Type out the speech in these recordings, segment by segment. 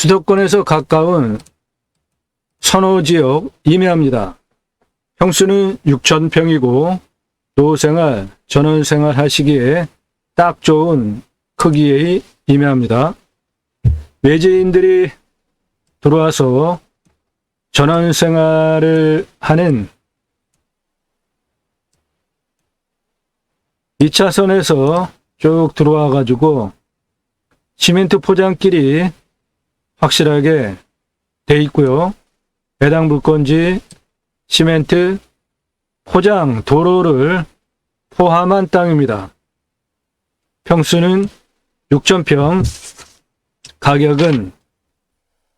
수도권에서 가까운 선호지역 임야입니다. 평수는 6,000평이고 노후생활, 전원생활 하시기에 딱 좋은 크기의 임야입니다. 외지인들이 들어와서 전원생활을 하는 2차선에서 쭉 들어와 가지고 시멘트 포장길이 확실하게 돼 있고요. 해당 물건지 시멘트 포장 도로를 포함한 땅입니다. 평수는 6,000평, 가격은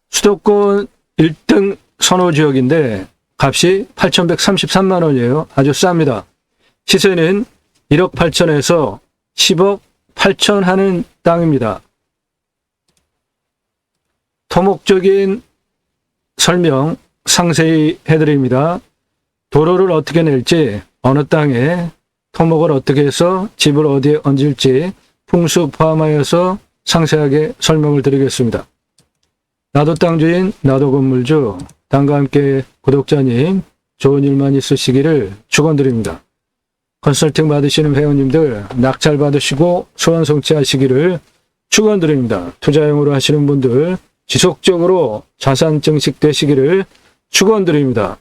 수도권 1등 선호지역인데 값이 8,133만 원이에요. 아주 쌉니다. 시세는 1억 8천에서 10억 8천 하는 땅입니다. 토목적인 설명 상세히 해드립니다. 도로를 어떻게 낼지, 어느 땅에 토목을 어떻게 해서 집을 어디에 얹을지 풍수 포함하여서 상세하게 설명을 드리겠습니다. 나도 땅주인, 나도 건물주, 땅과 함께 구독자님 좋은 일만 있으시기를 축원드립니다. 컨설팅 받으시는 회원님들 낙찰 받으시고 소원 성취하시기를 축원드립니다. 투자용으로 하시는 분들 지속적으로 자산 증식되시기를 축원드립니다.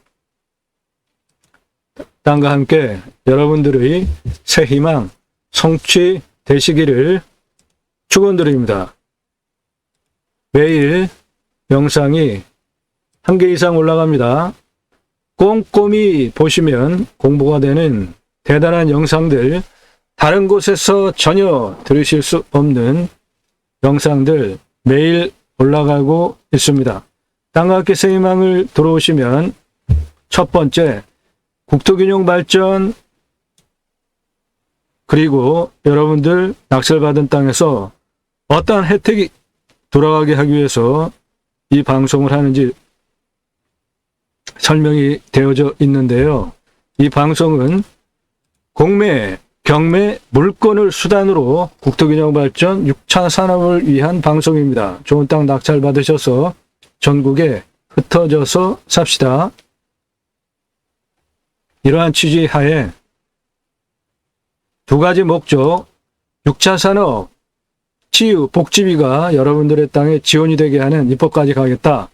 땅과 함께 여러분들의 새 희망 성취되시기를 축원드립니다. 매일 영상이 1개 이상 올라갑니다. 꼼꼼히 보시면 공부가 되는 대단한 영상들, 다른 곳에서 전혀 들으실 수 없는 영상들 매일 올라가고 있습니다. 땅과 함께 새 희망을 들어오시면 첫 번째, 국토균형 발전, 그리고 여러분들 낙찰받은 땅에서 어떠한 혜택이 돌아가게 하기 위해서 이 방송을 하는지 설명이 되어져 있는데요. 이 방송은 공매, 경매, 물건을 수단으로 국토균형 발전 6차 산업을 위한 방송입니다. 좋은 땅 낙찰 받으셔서 전국에 흩어져서 삽시다. 이러한 취지 하에 두 가지 목적, 6차 산업, 치유, 복지비가 여러분들의 땅에 지원이 되게 하는 입법까지 가겠다.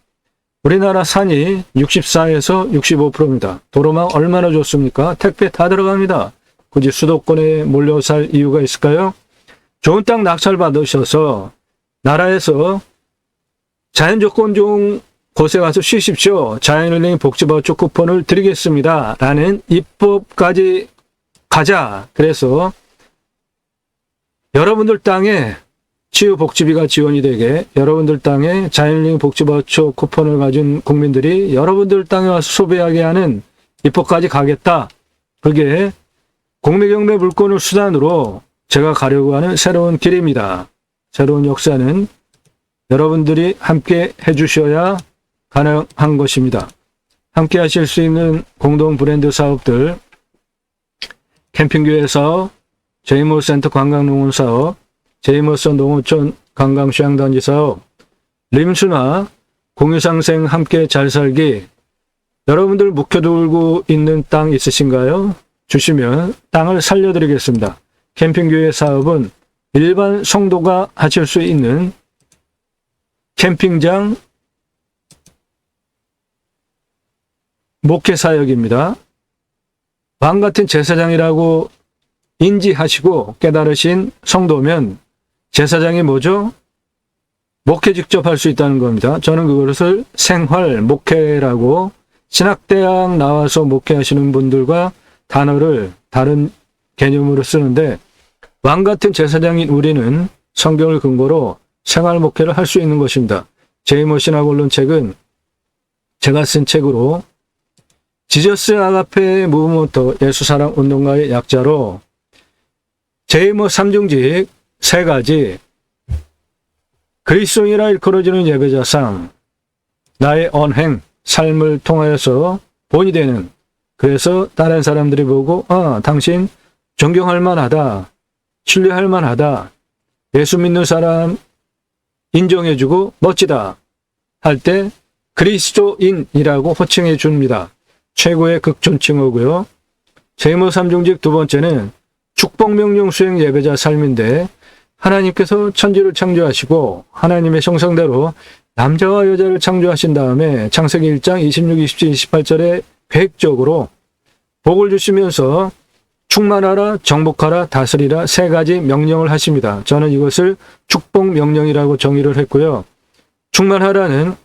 우리나라 산이 64에서 65%입니다. 도로망 얼마나 좋습니까? 택배 다 들어갑니다. 굳이 수도권에 몰려 살 이유가 있을까요? 좋은 땅 낙찰 받으셔서 나라에서 자연조건 좋은 곳에 가서 쉬십시오. 자연은행 복지바우처 쿠폰을 드리겠습니다. 라는 입법까지 가자. 그래서 여러분들 땅에 치유복지비가 지원이 되게, 여러분들 땅에 자연은행 복지바우처 쿠폰을 가진 국민들이 여러분들 땅에 와서 소비하게 하는 입법까지 가겠다. 그게 공매경매 물건을 수단으로 제가 가려고 하는 새로운 길입니다. 새로운 역사는 여러분들이 함께 해주셔야 가능한 것입니다. 함께 하실 수 있는 공동 브랜드 사업들, 캠핑교회 사업, 제이모센터 관광농원 사업, 제이모스 농어촌 관광수양단지 사업, 림수나 공유상생 함께 잘 살기, 여러분들 묵혀두고 있는 땅 있으신가요? 주시면 땅을 살려드리겠습니다. 캠핑교회 사업은 일반 성도가 하실 수 있는 캠핑장 목회사역입니다. 왕같은 제사장이라고 인지하시고 깨달으신 성도면 제사장이 뭐죠? 목회 직접 할 수 있다는 겁니다. 저는 그것을 생활 목회라고, 신학대학 나와서 목회하시는 분들과 단어를 다른 개념으로 쓰는데, 왕같은 제사장인 우리는 성경을 근거로 생활 목회를 할 수 있는 것입니다. 제이모 신학원론 책은 제가 쓴 책으로 지저스 아가페 무브먼트 예수사랑 운동가의 약자로 제이모 삼중직 세 가지, 그리스도인이라 일컬어지는 예배자상, 나의 언행, 삶을 통하여서 본이 되는, 그래서 다른 사람들이 보고 당신 존경할 만하다, 신뢰할 만하다, 예수 믿는 사람 인정해주고 멋지다, 할 때 그리스도인이라고 호칭해 줍니다. 최고의 극존칭어고요. 재무 3중직 두 번째는 축복명령 수행 예배자 삶인데 하나님께서 천지를 창조하시고 하나님의 형상대로 남자와 여자를 창조하신 다음에 창세기 1장 26, 27, 28절에 계획적으로 복을 주시면서 충만하라, 정복하라, 다스리라 세 가지 명령을 하십니다. 저는 이것을 축복명령이라고 정의를 했고요. 충만하라는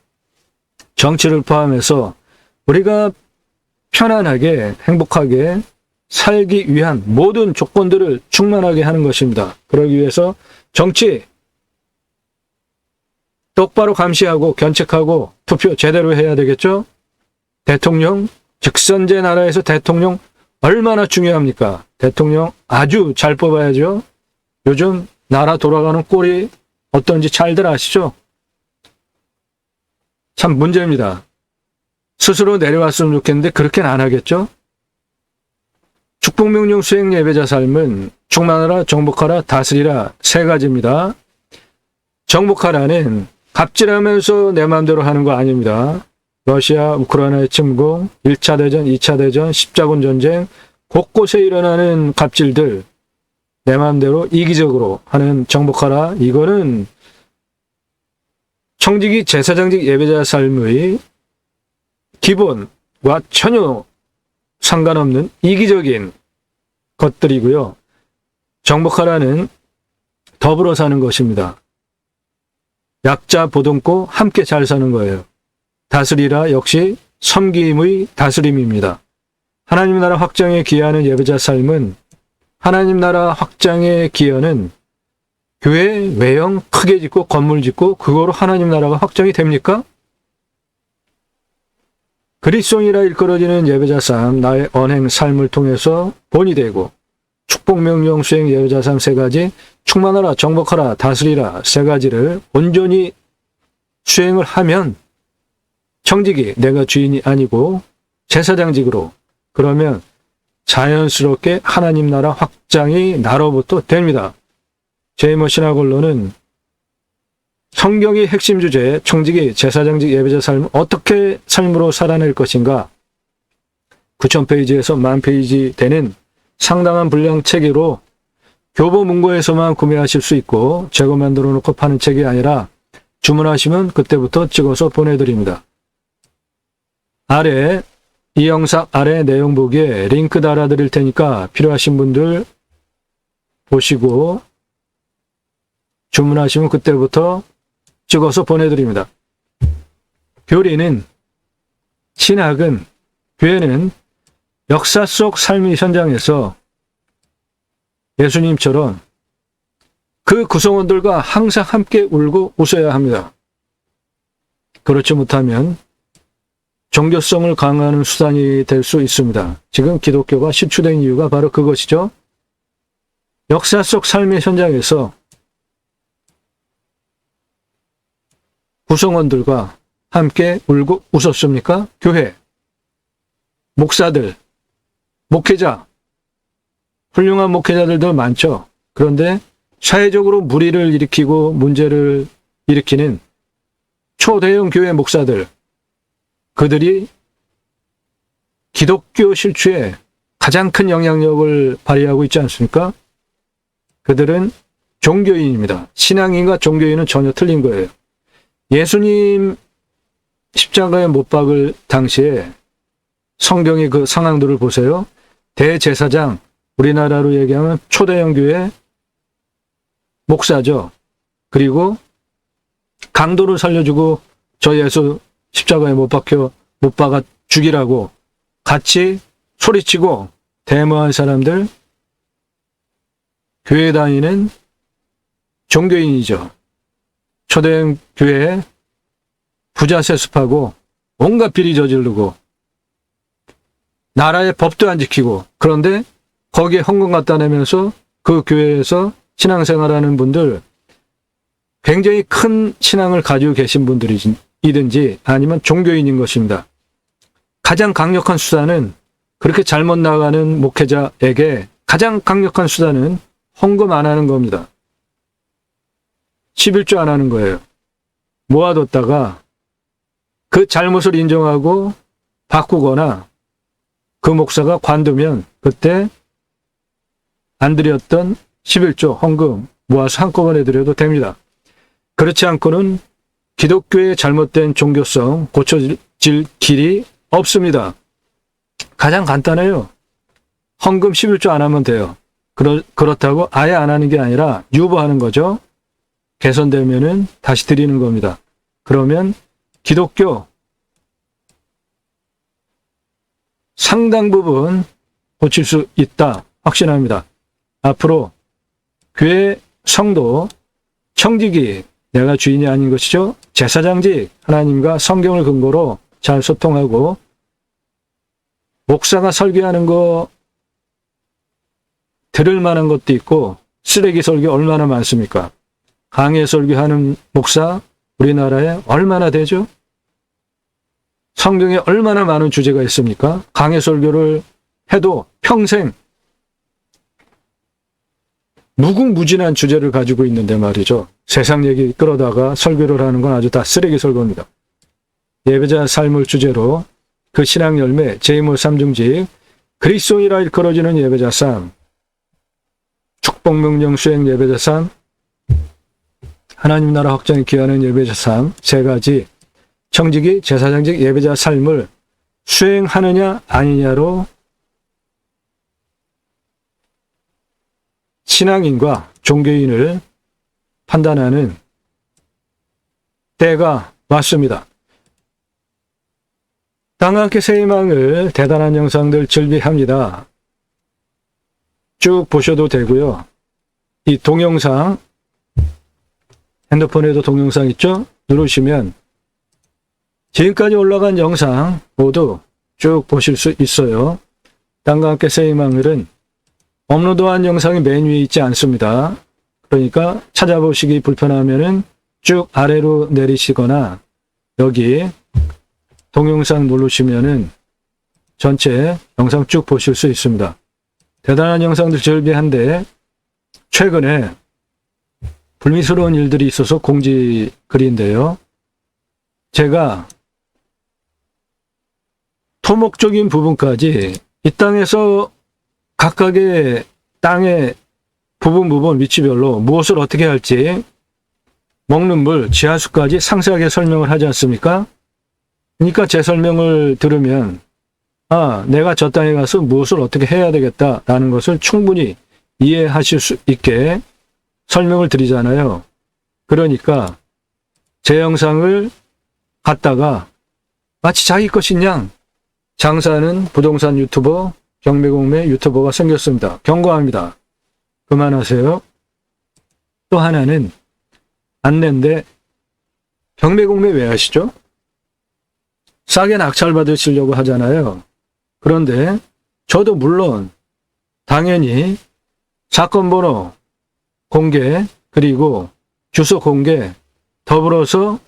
정치를 포함해서 우리가 편안하게 행복하게 살기 위한 모든 조건들을 충만하게 하는 것입니다. 그러기 위해서 정치 똑바로 감시하고 견책하고 투표 제대로 해야 되겠죠? 대통령, 직선제 나라에서 대통령 얼마나 중요합니까? 대통령 아주 잘 뽑아야죠. 요즘 나라 돌아가는 꼴이 어떤지 잘들 아시죠? 참 문제입니다. 스스로 내려왔으면 좋겠는데 그렇게는 안 하겠죠? 축복명령 수행 예배자 삶은 충만하라, 정복하라, 다스리라 세 가지입니다. 정복하라는 갑질하면서 내 마음대로 하는 거 아닙니다. 러시아, 우크라이나의 침공, 1차 대전, 2차 대전, 십자군 전쟁, 곳곳에 일어나는 갑질들, 내 마음대로 이기적으로 하는 정복하라. 이거는 청지기 제사장직 예배자 삶의 기본과 전혀 상관없는 이기적인 것들이고요. 정복하라는 더불어 사는 것입니다. 약자 보듬고 함께 잘 사는 거예요. 다스리라 역시 섬김의 다스림입니다. 하나님 나라 확장에 기여하는 예배자 삶은 하나님 나라 확장에 기여는 교회 외형 크게 짓고 건물 짓고 그거로 하나님 나라가 확장이 됩니까? 그리스도인이라 일컬어지는 예배자 삶, 나의 언행 삶을 통해서 본이 되고 축복명령 수행 예배자 삶 세 가지, 충만하라, 정복하라, 다스리라 세 가지를 온전히 수행을 하면 청지기, 내가 주인이 아니고 제사장직으로 그러면 자연스럽게 하나님 나라 확장이 나로부터 됩니다. 제이머 신학원론은 성경의 핵심 주제, 청지기, 제사장직 예배자 삶을 어떻게 삶으로 살아낼 것인가 9,000페이지에서 10,000페이지 되는 상당한 분량 체계로 교보문고에서만 구매하실 수 있고 제가 만들어 놓고 파는 책이 아니라 주문하시면 그때부터 찍어서 보내드립니다. 아래 이 영상 아래 내용 보기에 링크 달아드릴 테니까 필요하신 분들 보시고 주문하시면 그때부터 찍어서 보내드립니다. 교리는, 신학은, 교회는 역사 속 삶의 현장에서 예수님처럼 그 구성원들과 항상 함께 울고 웃어야 합니다. 그렇지 못하면 종교성을 강화하는 수단이 될 수 있습니다. 지금 기독교가 시추된 이유가 바로 그것이죠. 역사 속 삶의 현장에서 구성원들과 함께 울고 웃었습니까? 교회, 목사들, 목회자, 훌륭한 목회자들도 많죠. 그런데 사회적으로 물의를 일으키고 문제를 일으키는 초대형 교회 목사들, 그들이 기독교 실추에 가장 큰 영향력을 발휘하고 있지 않습니까? 그들은 종교인입니다. 신앙인과 종교인은 전혀 틀린 거예요. 예수님 십자가에 못 박을 당시에 성경의 그 상황들을 보세요. 대제사장, 우리나라로 얘기하면 초대형 교회 목사죠. 그리고 강도를 살려주고 저 예수 십자가에 못 박아 죽이라고 같이 소리치고 데모한 사람들, 교회 다니는 종교인이죠. 초대형 교회에 부자 세습하고 온갖 비리 저지르고 나라의 법도 안 지키고 그런데 거기에 헌금 갖다 내면서 그 교회에서 신앙생활하는 분들 굉장히 큰 신앙을 가지고 계신 분들이든지 아니면 종교인인 것입니다. 가장 강력한 수단은 그렇게 잘못 나가는 목회자에게 가장 강력한 수단은 헌금 안 하는 겁니다. 11조 안 하는 거예요. 모아뒀다가 그 잘못을 인정하고 바꾸거나 그 목사가 관두면 그때 안 드렸던 11조 헌금 모아서 한꺼번에 드려도 됩니다. 그렇지 않고는 기독교의 잘못된 종교성 고쳐질 길이 없습니다. 가장 간단해요. 헌금 11조 안 하면 돼요. 그렇다고 아예 안 하는 게 아니라 유보하는 거죠. 개선되면은 다시 드리는 겁니다. 그러면 기독교 상당 부분 고칠 수 있다 확신합니다. 앞으로 교회 성도 청직이 내가 주인이 아닌 것이죠. 제사장직 하나님과 성경을 근거로 잘 소통하고 목사가 설교하는 거 들을 만한 것도 있고 쓰레기 설교 얼마나 많습니까? 강해 설교하는 목사 우리나라에 얼마나 되죠? 성경에 얼마나 많은 주제가 있습니까? 강해 설교를 해도 평생 무궁무진한 주제를 가지고 있는데 말이죠. 세상 얘기 끌어다가 설교를 하는 건 아주 다 쓰레기 설교입니다. 예배자 삶을 주제로 그 신앙 열매, 제2모 3중직, 그리스도인이라 일컬어지는 예배자 삶, 축복명령 수행 예배자 삶, 하나님 나라 확장에 기하는 예배자 삶, 세 가지 청지기, 제사장직, 예배자 삶을 수행하느냐 아니냐로 신앙인과 종교인을 판단하는 때가 왔습니다. 땅함께 새 희망을 대단한 영상들 즐비합니다. 쭉 보셔도 되고요. 이 동영상, 핸드폰에도 동영상 있죠? 누르시면 지금까지 올라간 영상 모두 쭉 보실 수 있어요. 땅과 함께 새 희망을은 업로드한 영상이 맨 위에 있지 않습니다. 그러니까 찾아보시기 불편하면은 쭉 아래로 내리시거나 여기 동영상 누르시면은 전체 영상 쭉 보실 수 있습니다. 대단한 영상들 절비한데 최근에 불미스러운 일들이 있어서 공지 글인데요. 제가 토목적인 부분까지 이 땅에서 각각의 땅의 부분 위치별로 무엇을 어떻게 할지 먹는 물, 지하수까지 상세하게 설명을 하지 않습니까? 그러니까 제 설명을 들으면 내가 저 땅에 가서 무엇을 어떻게 해야 되겠다라는 것을 충분히 이해하실 수 있게 설명을 드리잖아요. 그러니까 제 영상을 갖다가 마치 자기 것인 양 장사하는 부동산 유튜버, 경매공매 유튜버가 생겼습니다. 경고합니다. 그만하세요. 또 하나는 안내인데 경매공매 왜 하시죠? 싸게 낙찰받으시려고 하잖아요. 그런데 저도 물론 당연히 사건 번호 공개 그리고 주소 공개 더불어서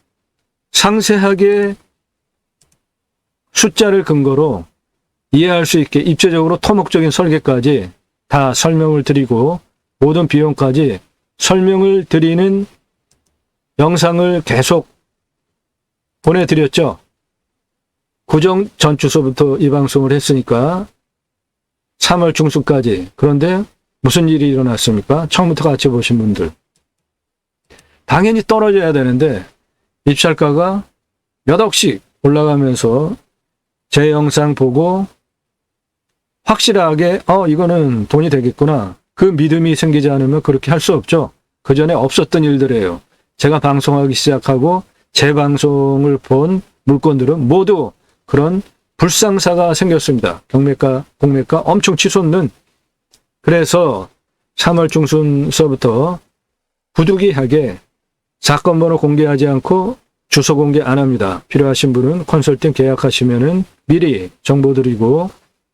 상세하게 숫자를 근거로 이해할 수 있게 입체적으로 토목적인 설계까지 다 설명을 드리고 모든 비용까지 설명을 드리는 영상을 계속 보내드렸죠. 구정 전 주소부터 이 방송을 했으니까 3월 중순까지. 그런데 무슨 일이 일어났습니까? 처음부터 같이 보신 분들. 당연히 떨어져야 되는데 입찰가가 몇 억씩 올라가면서 제 영상 보고 확실하게 이거는 돈이 되겠구나. 그 믿음이 생기지 않으면 그렇게 할 수 없죠. 그 전에 없었던 일들이에요. 제가 방송하기 시작하고 제 방송을 본 물건들은 모두 그런 불상사가 생겼습니다. 경매가, 공매가 엄청 치솟는. 그래서 3월 중순서부터 부득이하게 사건 번호 공개하지 않고 주소 공개 안 합니다. 필요하신 분은 컨설팅 계약하시면은 미리 정보 드리고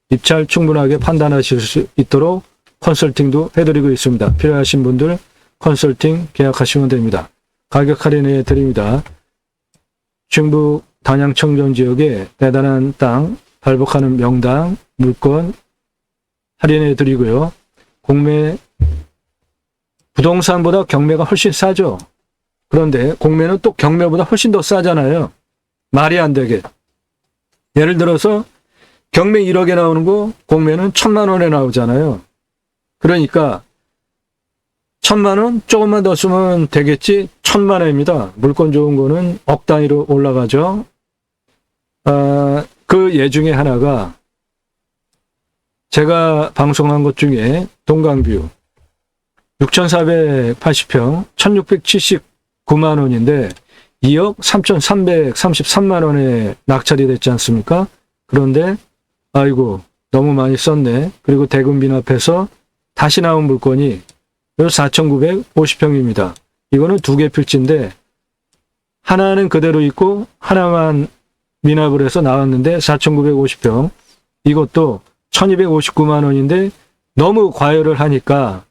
입찰 충분하게 판단하실 수 있도록 컨설팅도 해드리고 있습니다. 필요하신 분들 컨설팅 계약하시면 됩니다. 가격 할인해 드립니다. 충북 단양 청정 지역에 대단한 땅 발복하는 명당 물건 할인해 드리고요. 공매 부동산보다 경매가 훨씬 싸죠. 그런데 공매는 또 경매보다 훨씬 더 싸잖아요. 말이 안 되게. 예를 들어서 경매 1억에 나오는 거 공매는 1,000만 원에 나오잖아요. 그러니까 1,000만 원 조금만 더 쓰면 되겠지. 1,000만 원입니다. 물건 좋은 거는 억 단위로 올라가죠. 그 예 중에 하나가 제가 방송한 것 중에 동강뷰 6,480평 1,679만 원인데 2억 3,333만 원에 낙찰이 됐지 않습니까? 그런데 아이고 너무 많이 썼네. 그리고 대금빈 앞에서 다시 나온 물건이 4,950평입니다. 이거는 두 개 필지인데 하나는 그대로 있고 하나만 미납을 해서 나왔는데 4,950평. 이것도 1,259만 원인데 너무 과열을 하니까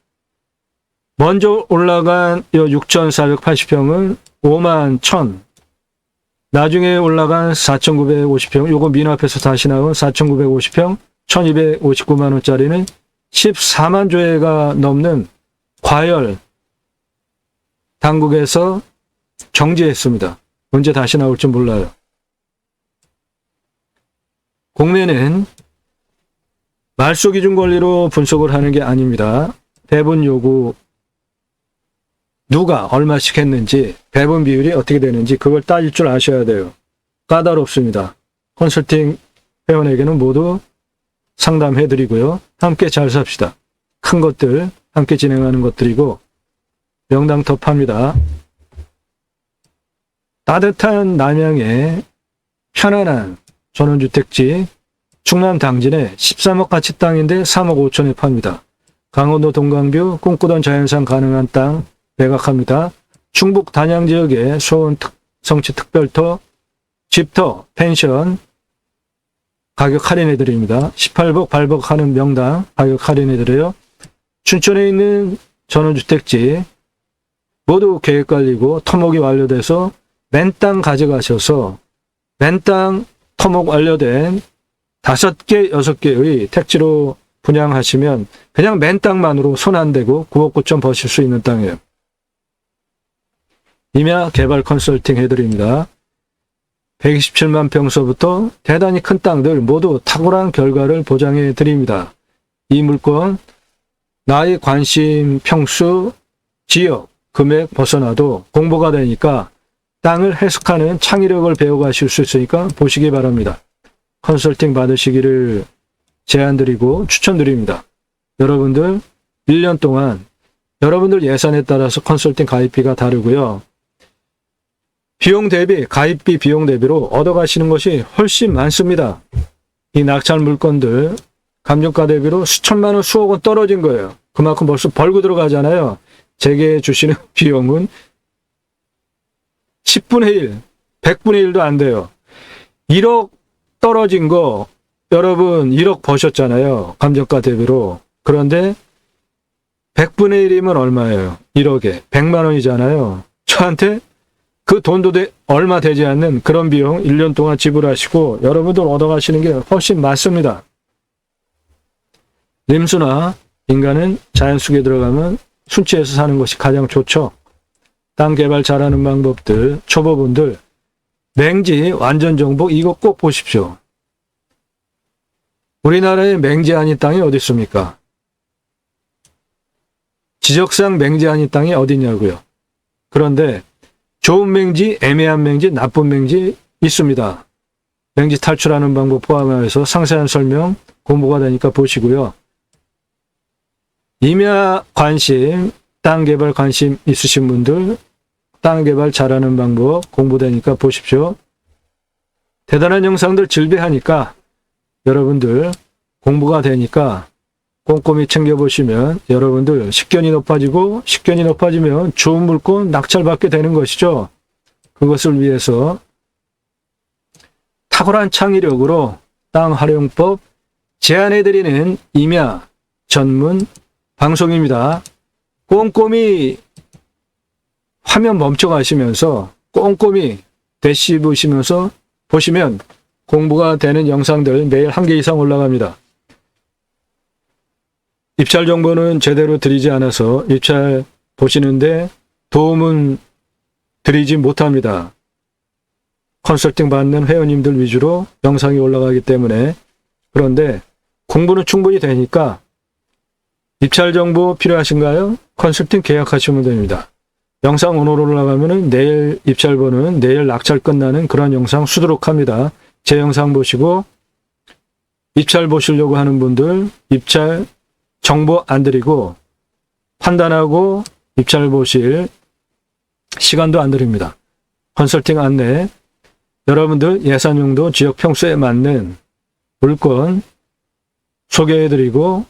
먼저 올라간 6,480평은 5만 1,000. 나중에 올라간 4,950평, 요거 미납해서 다시 나온 4,950평, 1,259만 원짜리는 14만 조회가 넘는 과열 당국에서 정지했습니다. 언제 다시 나올지 몰라요. 공매는 말소 기준 권리로 분석을 하는 게 아닙니다. 배분 요구 누가 얼마씩 했는지 배분 비율이 어떻게 되는지 그걸 따질 줄 아셔야 돼요. 까다롭습니다. 컨설팅 회원에게는 모두 상담해드리고요. 함께 잘 삽시다. 큰 것들 함께 진행하는 것들이고 명당터파입니다. 따뜻한 남양의 편안한 전원주택지 충남 당진에 13억 가치 땅인데 3억 5천에 팝니다. 강원도 동강뷰 꿈꾸던 자연산 가능한 땅 매각합니다. 충북 단양 지역의 소원 성취 특별터, 집터, 펜션 가격 할인해드립니다. 18복, 발복하는 명당 가격 할인해드려요. 춘천에 있는 전원주택지 모두 계획관리고 토목이 완료돼서 맨땅 가져가셔서 맨땅 토목 완료된 5개, 6개의 택지로 분양하시면 그냥 맨땅만으로 손 안 대고 9억 9천 버실 수 있는 땅이에요. 임야 개발 컨설팅 해드립니다. 127만 평서부터 대단히 큰 땅들 모두 탁월한 결과를 보장해 드립니다. 이 물건 나의 관심, 평수, 지역, 금액 벗어나도 공부가 되니까 땅을 해석하는 창의력을 배워가실 수 있으니까 보시기 바랍니다. 컨설팅 받으시기를 제안드리고 추천드립니다. 여러분들 1년 동안 여러분들 예산에 따라서 컨설팅 가입비가 다르고요. 비용 대비, 가입비 비용 대비로 얻어가시는 것이 훨씬 많습니다. 이 낙찰 물건들 감정가 대비로 수천만 원, 수억 원 떨어진 거예요. 그만큼 벌써 벌고 들어가잖아요. 제게 주시는 비용은 10분의 1, 100분의 1도 안 돼요. 1억 떨어진 거 여러분 1억 버셨잖아요. 감정가 대비로. 그런데 100분의 1이면 얼마예요? 1억에 100만 원이잖아요. 저한테 그 돈도 얼마 되지 않는 그런 비용 1년 동안 지불하시고 여러분들 얻어가시는 게 훨씬 많습니다. 림수나 인간은 자연 속에 들어가면 순치해서 사는 것이 가장 좋죠. 땅 개발 잘하는 방법들, 초보분들 맹지 완전 정복 이거 꼭 보십시오. 우리나라에 맹지 아닌 땅이 어디 있습니까? 지적상 맹지 아닌 땅이 어디 있냐고요. 그런데 좋은 맹지, 애매한 맹지, 나쁜 맹지 있습니다. 맹지 탈출하는 방법 포함해서 상세한 설명 공부가 되니까 보시고요. 임야 관심, 땅 개발 관심 있으신 분들 땅 개발 잘하는 방법 공부되니까 보십시오. 대단한 영상들 질비하니까 여러분들 공부가 되니까 꼼꼼히 챙겨보시면 여러분들 식견이 높아지고 식견이 높아지면 좋은 물건 낙찰받게 되는 것이죠. 그것을 위해서 탁월한 창의력으로 땅 활용법 제안해드리는 임야 전문 방송입니다. 꼼꼼히 화면 멈춰가시면서 꼼꼼히 되씹으시면서 보시면 공부가 되는 영상들 매일 1개 이상 올라갑니다. 입찰 정보는 제대로 드리지 않아서 입찰 보시는데 도움은 드리지 못합니다. 컨설팅 받는 회원님들 위주로 영상이 올라가기 때문에. 그런데 공부는 충분히 되니까 입찰 정보 필요하신가요? 컨설팅 계약하시면 됩니다. 영상 오늘 올라가면은 내일 입찰 보는, 내일 낙찰 끝나는 그런 영상 수두룩 합니다. 제 영상 보시고 입찰 보시려고 하는 분들 입찰 정보 안 드리고 판단하고 입찰 보실 시간도 안 드립니다. 컨설팅 안내, 여러분들 예산용도 지역 평수에 맞는 물건 소개해드리고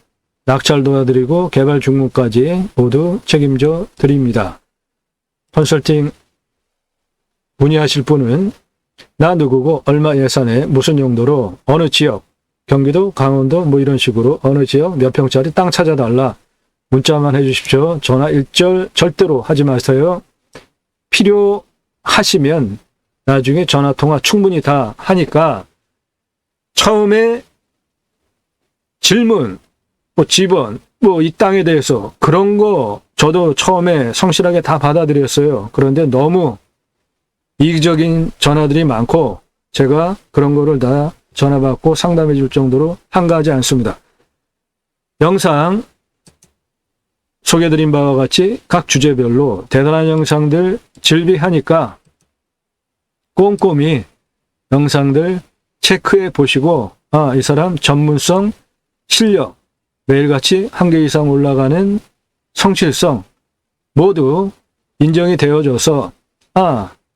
낙찰 도와드리고 개발 중문까지 모두 책임져 드립니다. 컨설팅 문의하실 분은 나 누구고 얼마 예산에 무슨 용도로 어느 지역, 경기도, 강원도 뭐 이런 식으로 어느 지역 몇 평짜리 땅 찾아달라 문자만 해주십시오. 전화 일절 절대로 하지 마세요. 필요하시면 나중에 전화통화 충분히 다 하니까 처음에 질문, 뭐 집원, 뭐 이 땅에 대해서 그런 거 저도 처음에 성실하게 다 받아들였어요. 그런데 너무 이기적인 전화들이 많고 제가 그런 거를 다 전화 받고 상담해 줄 정도로 한가하지 않습니다. 영상 소개드린 바와 같이 각 주제별로 대단한 영상들 즐비하니까 꼼꼼히 영상들 체크해 보시고 이 사람 전문성, 실력, 매일같이 한 개 이상 올라가는 성실성 모두 인정이 되어져서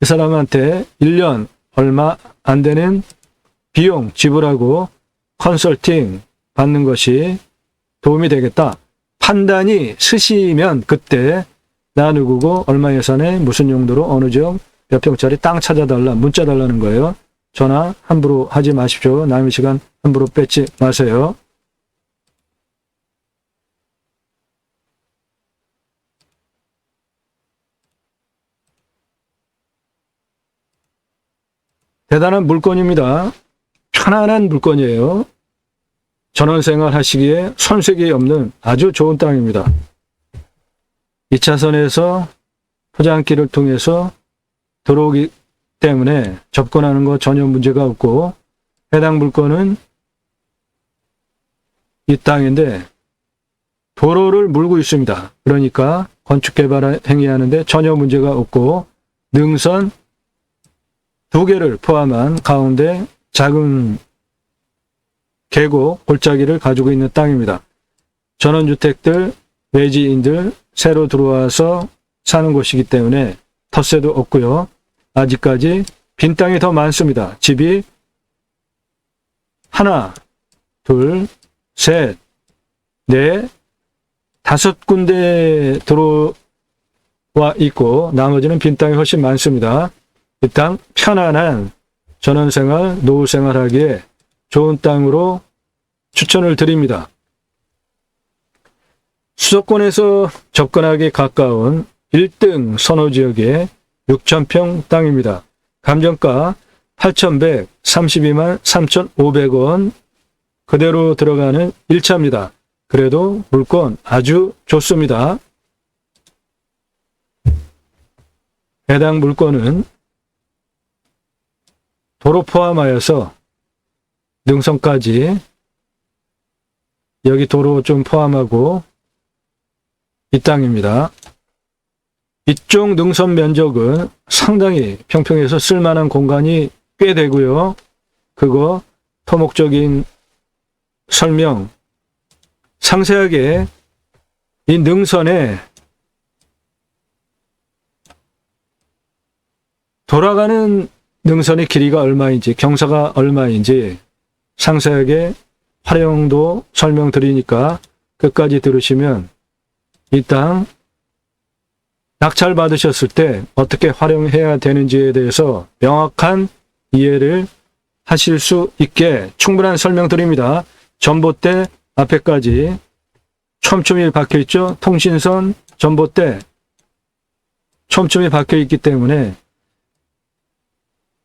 이 사람한테 1년 얼마 안 되는 비용 지불하고 컨설팅 받는 것이 도움이 되겠다. 판단이 서시면 그때 나 누구고 얼마 예산에 무슨 용도로 어느 지역 몇 평짜리 땅 찾아달라 문자 달라는 거예요. 전화 함부로 하지 마십시오. 남의 시간 함부로 뺏지 마세요. 대단한 물건입니다. 편안한 물건이에요. 전원생활 하시기에 손색이 없는 아주 좋은 땅입니다. 2차선에서 포장길을 통해서 들어오기 때문에 접근하는 거 전혀 문제가 없고 해당 물건은 이 땅인데 도로를 물고 있습니다. 그러니까 건축개발 행위하는데 전혀 문제가 없고 능선 2개를 포함한 가운데 작은 계곡, 골짜기를 가지고 있는 땅입니다. 전원주택들, 외지인들 새로 들어와서 사는 곳이기 때문에 텃세도 없고요. 아직까지 빈 땅이 더 많습니다. 집이 하나, 둘, 셋, 넷, 5군데 들어와 있고 나머지는 빈 땅이 훨씬 많습니다. 이 땅 편안한 전원생활, 노후생활하기에 좋은 땅으로 추천을 드립니다. 수도권에서 접근하기 가까운 1등 선호지역의 6,000평 땅입니다. 감정가 8,132만 3,500원 그대로 들어가는 1차입니다. 그래도 물건 아주 좋습니다. 해당 물건은 도로 포함하여서 능선까지 여기 도로 좀 포함하고 이 땅입니다. 이쪽 능선 면적은 상당히 평평해서 쓸만한 공간이 꽤 되고요. 그거 토목적인 설명 상세하게 이 능선에 돌아가는 능선의 길이가 얼마인지 경사가 얼마인지 상세하게 활용도 설명드리니까 끝까지 들으시면 이 땅 낙찰 받으셨을 때 어떻게 활용해야 되는지에 대해서 명확한 이해를 하실 수 있게 충분한 설명 드립니다. 전봇대 앞에까지 촘촘히 박혀 있죠. 통신선, 전봇대 촘촘히 박혀 있기 때문에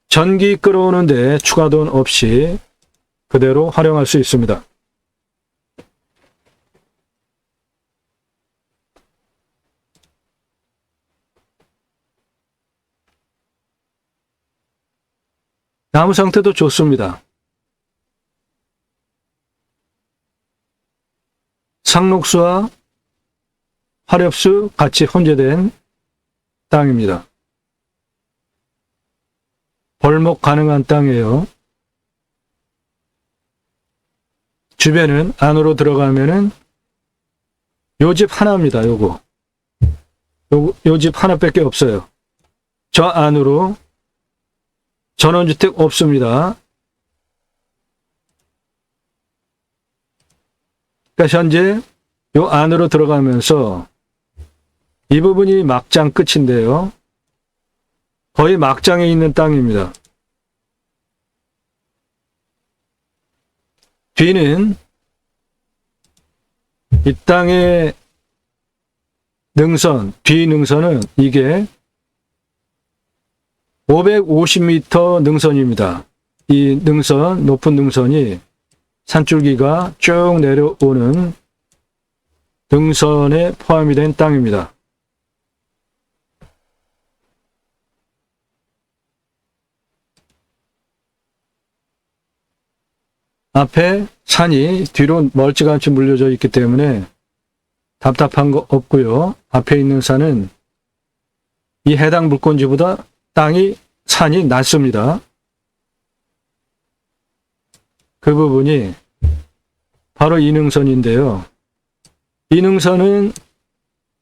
전기 끌어오는데 추가 돈 없이 그대로 활용할 수 있습니다. 나무 상태도 좋습니다. 상록수와 화렵수 같이 혼재된 땅입니다. 벌목 가능한 땅이에요. 주변은 안으로 들어가면은 요 집 하나입니다. 요 집 하나밖에 없어요. 저 안으로 전원주택 없습니다. 그러니까 현재 요 안으로 들어가면서 이 부분이 막장 끝인데요. 거의 막장에 있는 땅입니다. 뒤는 이 땅의 능선, 뒤 능선은 이게 550m 능선입니다. 이 능선, 높은 능선이 산줄기가 쭉 내려오는 능선에 포함이 된 땅입니다. 앞에 산이 뒤로 멀찌감치 물려져 있기 때문에 답답한 거 없고요. 앞에 있는 산은 이 해당 물건지보다 산이 낮습니다. 그 부분이 바로 이 능선인데요. 이 능선은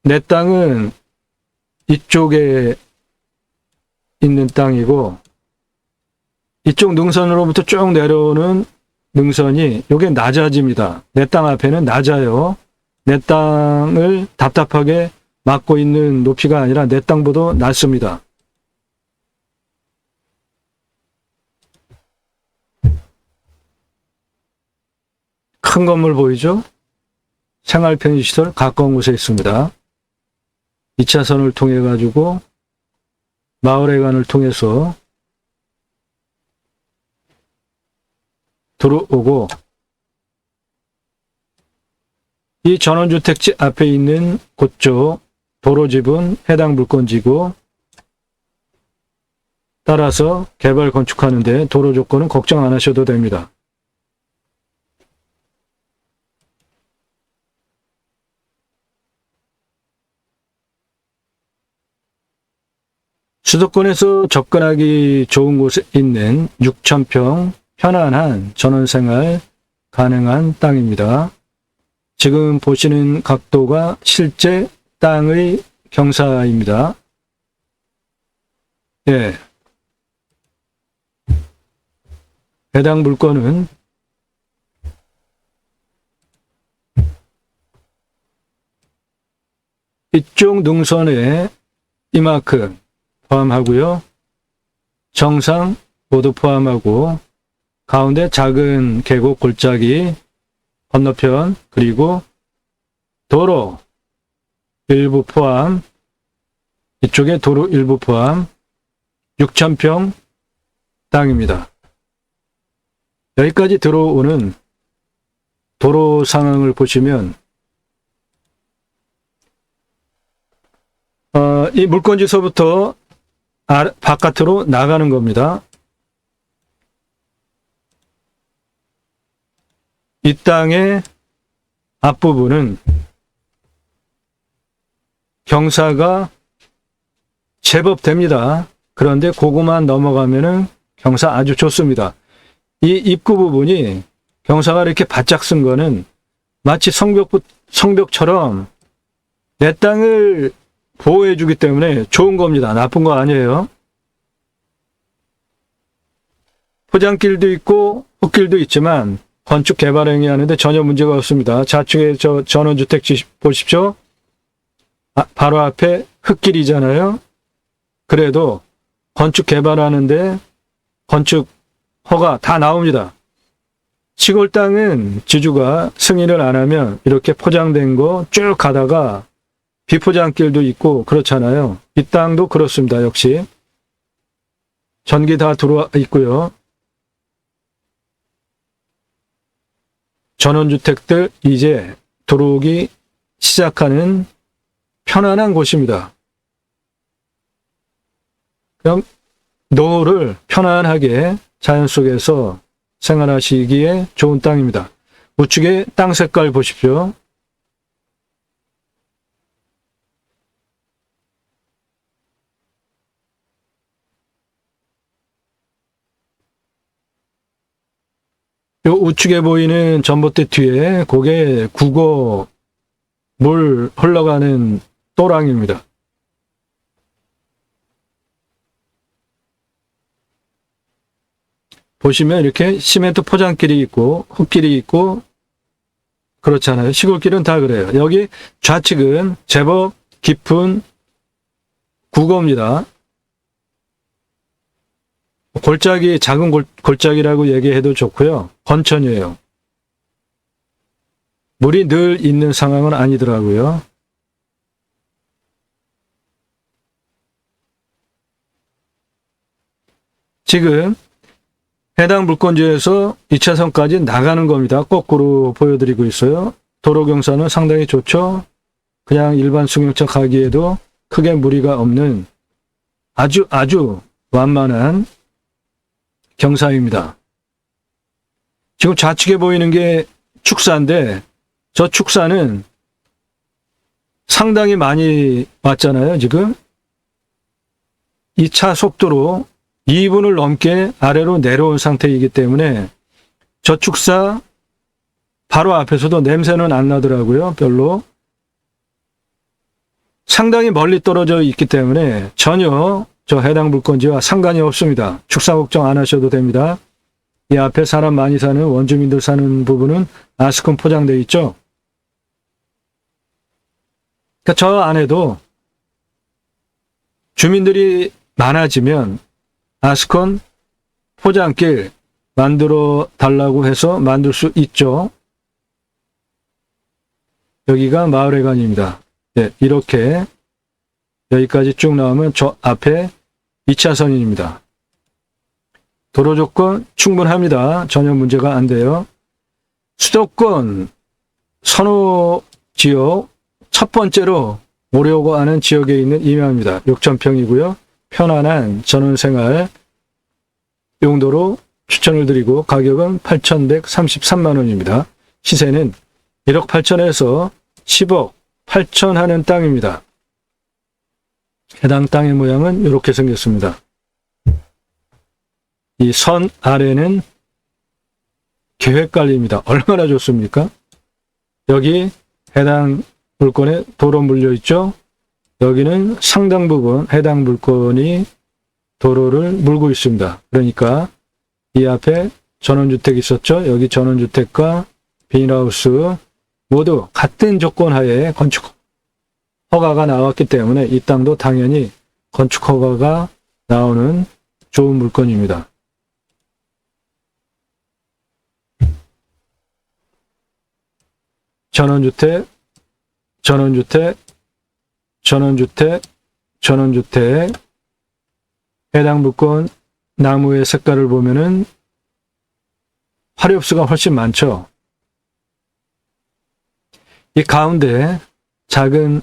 내 땅은 이쪽에 있는 땅이고 이쪽 능선으로부터 쭉 내려오는 능선이 요게 낮아집니다. 내 땅 앞에는 낮아요. 내 땅을 답답하게 막고 있는 높이가 아니라 내 땅보다 낮습니다. 큰 건물 보이죠? 생활 편의시설 가까운 곳에 있습니다. 2차선을 통해 가지고 마을회관을 통해서 들어오고 이 전원주택지 앞에 있는 그쪽 도로집은 해당 물건지고 따라서 개발 건축하는데 도로 조건은 걱정 안 하셔도 됩니다. 수도권에서 접근하기 좋은 곳에 있는 6,000평 편안한 전원생활 가능한 땅입니다. 지금 보시는 각도가 실제 땅의 경사입니다. 예. 해당 물건은 이쪽 능선에 이만큼 포함하고요. 정상 모두 포함하고 가운데 작은 계곡 골짜기 건너편 그리고 도로 일부 포함 이쪽에 도로 일부 포함 6,000평 땅입니다. 여기까지 들어오는 도로 상황을 보시면 이 물건지서부터 바깥으로 나가는 겁니다. 이 땅의 앞부분은 경사가 제법 됩니다. 그런데 그거만 넘어가면은 경사 아주 좋습니다. 이 입구 부분이 경사가 이렇게 바짝 쓴 거는 마치 성벽처럼 내 땅을 보호해 주기 때문에 좋은 겁니다. 나쁜 거 아니에요. 포장길도 있고 흙길도 있지만 건축 개발 행위하는데 전혀 문제가 없습니다. 좌측에 저 전원주택 보십시오. 바로 앞에 흙길이잖아요. 그래도 건축 개발하는데 건축 허가 다 나옵니다. 시골 땅은 지주가 승인을 안 하면 이렇게 포장된 거 쭉 가다가 비포장길도 있고 그렇잖아요. 이 땅도 그렇습니다. 역시 전기 다 들어와 있고요. 전원주택들 이제 들어오기 시작하는 편안한 곳입니다. 그럼 노후를 편안하게 자연 속에서 생활하시기에 좋은 땅입니다. 우측에 땅 색깔 보십시오. 요 우측에 보이는 전봇대 뒤에 그게 국어 물 흘러가는 또랑입니다. 보시면 이렇게 시멘트 포장길이 있고 흙길이 있고 그렇잖아요. 시골길은 다 그래요. 여기 좌측은 제법 깊은 국어입니다. 골짜기, 작은 골짜기라고 얘기해도 좋고요. 건천이에요. 물이 늘 있는 상황은 아니더라고요. 지금 해당 물건지에서 2차선까지 나가는 겁니다. 거꾸로 보여드리고 있어요. 도로 경사는 상당히 좋죠. 그냥 일반 승용차 가기에도 크게 무리가 없는 아주 완만한 경사입니다. 지금 좌측에 보이는 게 축사인데 저 축사는 상당히 많이 왔잖아요. 지금 이 차 속도로 2분을 넘게 아래로 내려온 상태이기 때문에 저 축사 바로 앞에서도 냄새는 안 나더라고요. 별로. 상당히 멀리 떨어져 있기 때문에 전혀 저 해당 물건지와 상관이 없습니다. 축사 걱정 안 하셔도 됩니다. 이 앞에 사람 많이 사는 원주민들 사는 부분은 아스콘 포장되어 있죠. 그러니까 저 안에도 주민들이 많아지면 아스콘 포장길 만들어 달라고 해서 만들 수 있죠. 여기가 마을회관입니다. 네, 이렇게 여기까지 쭉 나오면 저 앞에 2차선입니다. 도로 조건 충분합니다. 전혀 문제가 안 돼요. 수도권 선호 지역 첫 번째로 오려고 하는 지역에 있는 임야입니다. 6,000평이고요. 편안한 전원생활 용도로 추천을 드리고 가격은 8,133만 원입니다. 시세는 1억 8천에서 10억 8천 하는 땅입니다. 해당 땅의 모양은 이렇게 생겼습니다. 이 선 아래는 계획관리입니다. 얼마나 좋습니까? 여기 해당 물건에 도로 물려 있죠? 여기는 상당 부분 해당 물건이 도로를 물고 있습니다. 그러니까 이 앞에 전원주택 있었죠? 여기 전원주택과 비닐하우스 모두 같은 조건 하에 건축 허가가 나왔기 때문에 이 땅도 당연히 건축 허가가 나오는 좋은 물건입니다. 전원주택, 전원주택, 전원주택, 전원주택. 해당 물건 나무의 색깔을 보면은 화렵수가 훨씬 많죠. 이 가운데 작은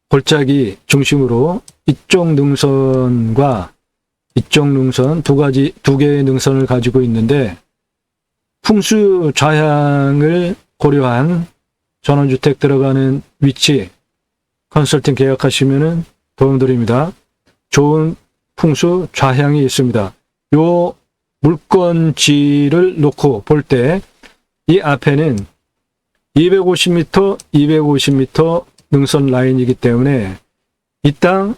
골짜기 중심으로 이쪽 능선과 이쪽 능선 두 개의 능선을 가지고 있는데 풍수 좌향을 고려한 전원주택 들어가는 위치 컨설팅 계약하시면은 도움드립니다. 좋은 풍수 좌향이 있습니다. 요 물건지를 놓고 볼 때 이 앞에는 250m, 250m 능선 라인이기 때문에 이 땅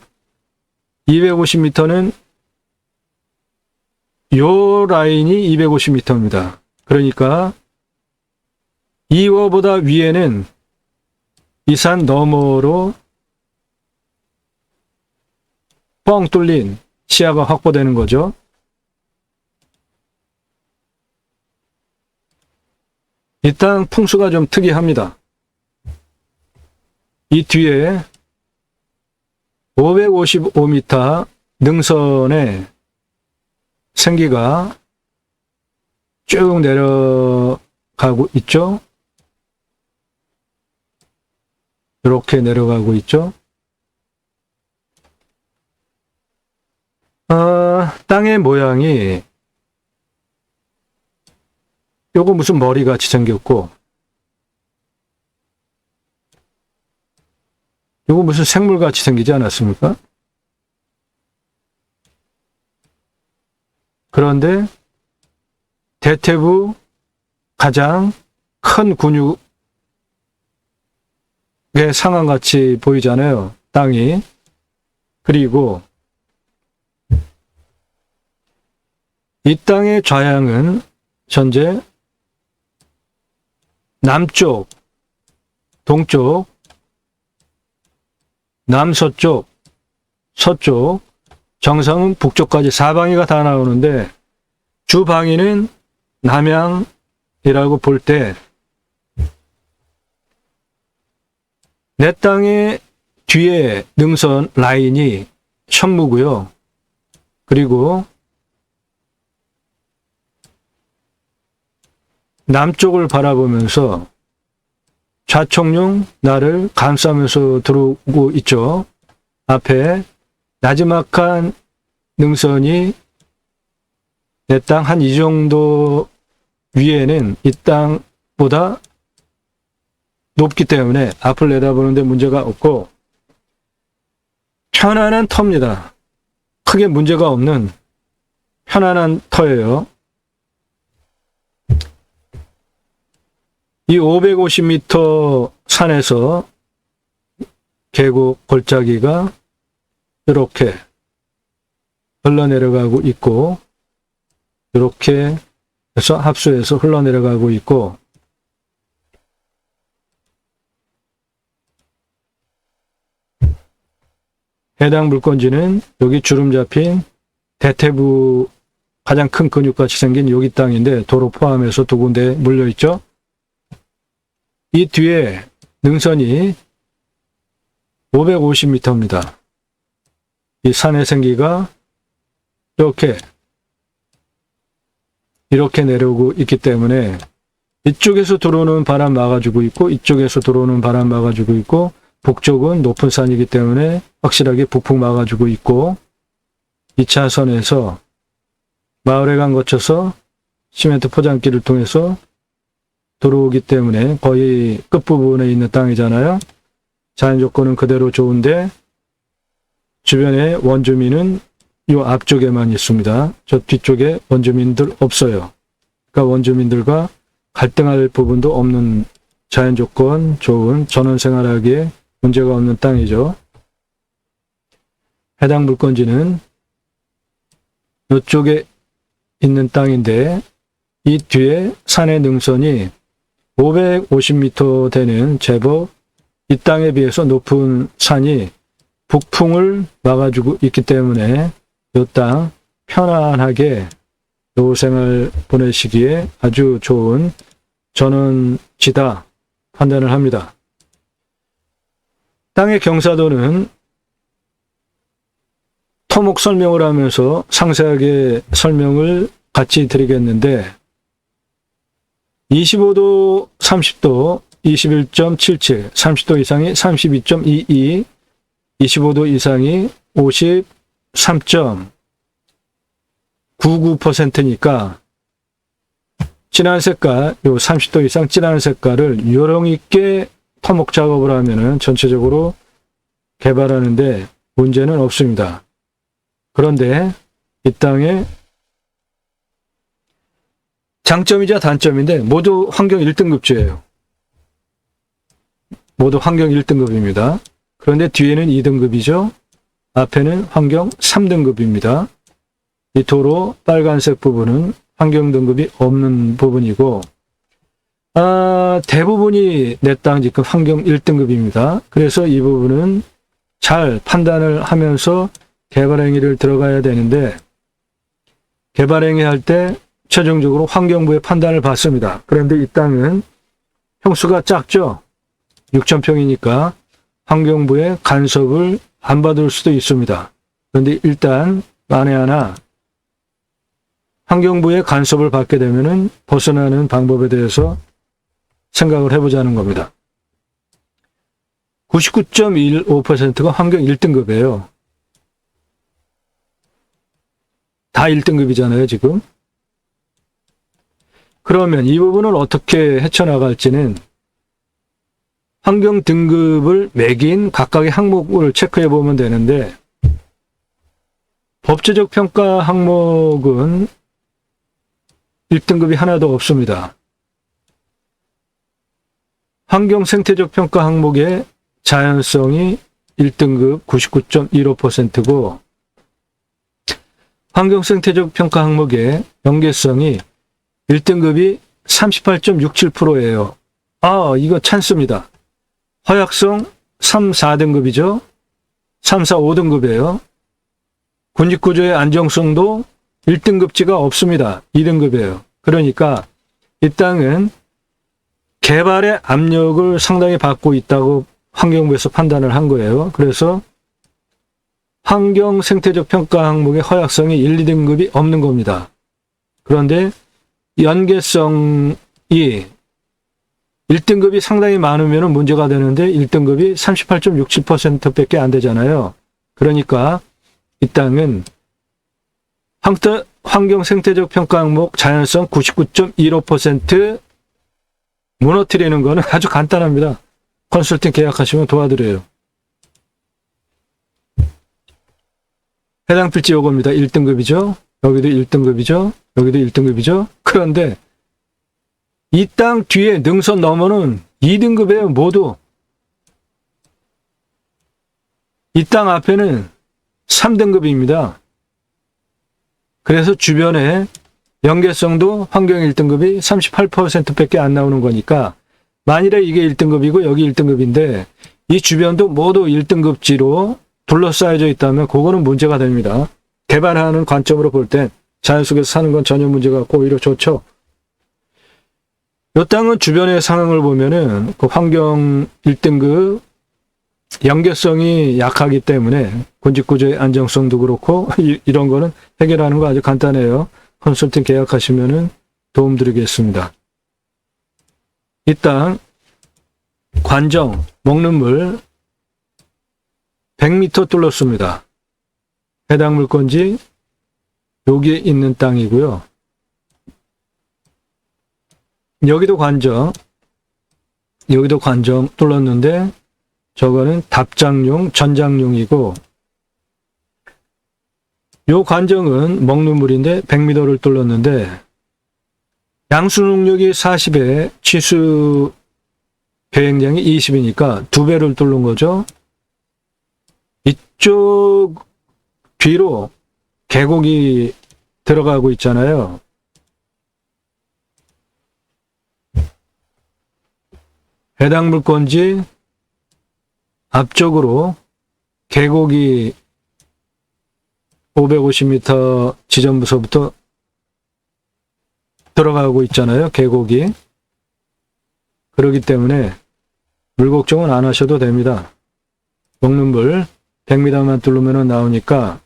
250m는 요 라인이 250m입니다. 그러니까 이거보다 위에는 이 산 너머로 뻥 뚫린 시야가 확보되는 거죠. 이 땅 풍수가 좀 특이합니다. 이 뒤에 555m 능선에 생기가 쭉 내려가고 있죠. 이렇게 내려가고 있죠. 땅의 모양이 요거 무슨 머리같이 생겼고, 요거 무슨 생물같이 생기지 않았습니까? 그런데 대퇴부 가장 큰 근육의 상황같이 보이잖아요. 땅이. 그리고 이 땅의 좌향은 현재 남쪽, 동쪽, 남서쪽, 서쪽, 정상은 북쪽까지 사방위가 다 나오는데 주방위는 남향이라고 볼 때 내 땅의 뒤에 능선 라인이 천무고요. 그리고 남쪽을 바라보면서 좌청룡 나를 감싸면서 들어오고 있죠. 앞에 나지막한 능선이 내 땅 한 이 정도 위에는 이 땅보다 높기 때문에 앞을 내다보는데 문제가 없고 편안한 터입니다. 크게 문제가 없는 편안한 터예요. 이 550m 산에서 계곡 골짜기가 이렇게 흘러내려가고 있고 이렇게 해서 합수해서 흘러내려가고 있고 해당 물건지는 여기 주름 잡힌 대퇴부 가장 큰 근육같이 생긴 여기 땅인데 도로 포함해서 두 군데 물려있죠. 이 뒤에 능선이 550m입니다. 이 산의 생기가 이렇게 내려오고 있기 때문에 이쪽에서 들어오는 바람 막아주고 있고 이쪽에서 들어오는 바람 막아주고 있고 북쪽은 높은 산이기 때문에 확실하게 북풍 막아주고 있고 2차선에서 마을회관 거쳐서 시멘트 포장기를 통해서 들어오기 때문에 거의 끝부분에 있는 땅이잖아요. 자연 조건은 그대로 좋은데 주변에 원주민은 이 앞쪽에만 있습니다. 저 뒤쪽에 원주민들 없어요. 그러니까 원주민들과 갈등할 부분도 없는 자연 조건 좋은 전원 생활하기에 문제가 없는 땅이죠. 해당 물건지는 이쪽에 있는 땅인데 이 뒤에 산의 능선이 550m 되는 제법 이 땅에 비해서 높은 산이 북풍을 막아주고 있기 때문에 이 땅 편안하게 노후생활 보내시기에 아주 좋은 전원지다 판단을 합니다. 땅의 경사도는 토목 설명을 하면서 상세하게 설명을 같이 드리겠는데 25도, 30도 21.77, 30도 이상이 32.22, 25도 이상이 53.99%니까 진한 색깔, 요 30도 이상 진한 색깔을 요령 있게 토목 작업을 하면은 전체적으로 개발하는데 문제는 없습니다. 그런데 이 땅에 장점이자 단점인데 모두 환경 1등급지예요. 모두 환경 1등급입니다. 그런데 뒤에는 2등급이죠. 앞에는 환경 3등급입니다. 이 도로 빨간색 부분은 환경 등급이 없는 부분이고 대부분이 내 땅 지금 환경 1등급입니다. 그래서 이 부분은 잘 판단을 하면서 개발행위를 들어가야 되는데 개발행위 할 때 최종적으로 환경부의 판단을 받습니다. 그런데 이 땅은 평수가 작죠. 6,000평이니까 환경부의 간섭을 안 받을 수도 있습니다. 그런데 일단 만에 하나 환경부의 간섭을 받게 되면은 벗어나는 방법에 대해서 생각을 해보자는 겁니다. 99.15%가 환경 1등급이에요. 다 1등급이잖아요, 지금. 그러면 이 부분을 어떻게 헤쳐나갈지는 환경 등급을 매긴 각각의 항목을 체크해 보면 되는데, 법제적 평가 항목은 1등급이 하나도 없습니다. 환경 생태적 평가 항목의 자연성이 1등급 99.15%고, 환경 생태적 평가 항목의 연계성이 1등급이 38.67%예요. 이거 찬스입니다. 허약성 3, 4등급이죠. 3, 4, 5등급이에요. 군집구조의 안정성도 1등급지가 없습니다. 2등급이에요. 그러니까 이 땅은 개발의 압력을 상당히 받고 있다고 환경부에서 판단을 한 거예요. 그래서 환경 생태적 평가 항목의 허약성이 1, 2등급이 없는 겁니다. 그런데 연계성이 1등급이 상당히 많으면 문제가 되는데 1등급이 38.67%밖에 안 되잖아요. 그러니까 이 땅은 환경 생태적 평가 항목 자연성 99.15% 무너뜨리는 거는 아주 간단합니다. 컨설팅 계약하시면 도와드려요. 해당 필지 요겁니다. 1등급이죠. 여기도 1등급이죠. 여기도 1등급이죠. 그런데 이 땅 뒤에 능선 너머는 2등급이에요. 모두. 이 땅 앞에는 3등급입니다. 그래서 주변에 연계성도 환경 1등급이 38%밖에 안 나오는 거니까, 만일에 이게 1등급이고 여기 1등급인데 이 주변도 모두 1등급지로 둘러싸여져 있다면 그거는 문제가 됩니다. 개발하는 관점으로 볼 땐 자연 속에서 사는 건 전혀 문제가 없고 오히려 좋죠. 이 땅은 주변의 상황을 보면은 그 환경 1등급 연계성이 약하기 때문에 군집구조의 안정성도 그렇고 이런 거는 해결하는 거 아주 간단해요. 컨설팅 계약하시면은 도움드리겠습니다. 이 땅 관정 먹는 물 100m 뚫었습니다. 해당 물건지 여기에 있는 땅이고요. 여기도 관정 뚫었는데 저거는 답장용, 전장용이고, 요 관정은 먹는 물인데 100m를 뚫었는데 양수 능력이 40에 취수 계획량이 20이니까 2배를 뚫는 거죠. 이쪽 뒤로 계곡이 들어가고 있잖아요. 해당 물건지 앞쪽으로 계곡이 550m 지점부서부터 들어가고 있잖아요. 계곡이. 그렇기 때문에 물 걱정은 안 하셔도 됩니다. 먹는 물 100m만 뚫으면 나오니까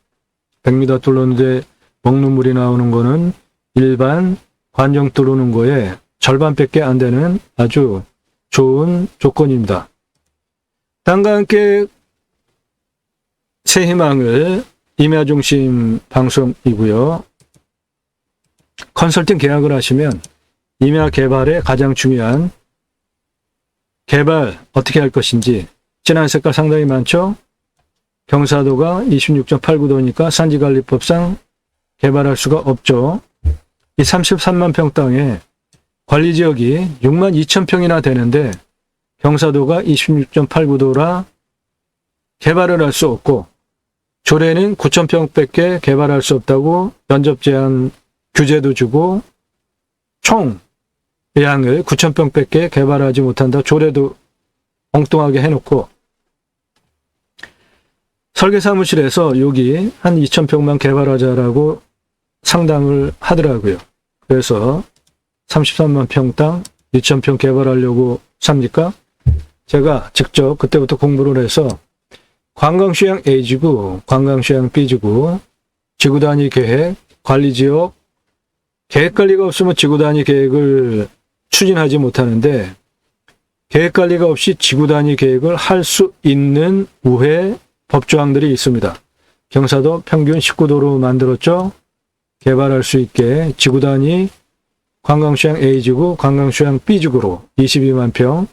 100m 뚫었는데 먹는 물이 나오는 거는 일반 관정 뚫는 거에 절반밖에 안 되는 아주 좋은 조건입니다. 땅과 함께 새희망을 임야중심 방송이고요. 컨설팅 계약을 하시면 임야 개발에 가장 중요한 개발 어떻게 할 것인지, 진한 색깔 상당히 많죠? 경사도가 26.89도니까 산지관리법상 개발할 수가 없죠. 이 33만 평 땅에 관리지역이 6만 2천 평이나 되는데 경사도가 26.89도라 개발을 할 수 없고, 조례는 9천 평밖에 개발할 수 없다고 면접 제한 규제도 주고 총 양을 9천 평밖에 개발하지 못한다 조례도 엉뚱하게 해놓고, 설계사무실에서 여기 한 2천 평만 개발하자라고 상담을 하더라고요. 그래서 33만 평 땅 2천 평 개발하려고 삽니까? 제가 직접 그때부터 공부를 해서 관광시장 A지구, 관광시장 B지구, 지구단위 계획, 관리지역, 계획관리가 없으면 지구단위 계획을 추진하지 못하는데, 계획관리가 없이 지구단위 계획을 할 수 있는 우회 법조항들이 있습니다. 경사도 평균 19도로 만들었죠. 개발할 수 있게 지구단위 관광수양 A지구, 관광수양 B지구로 22만 평.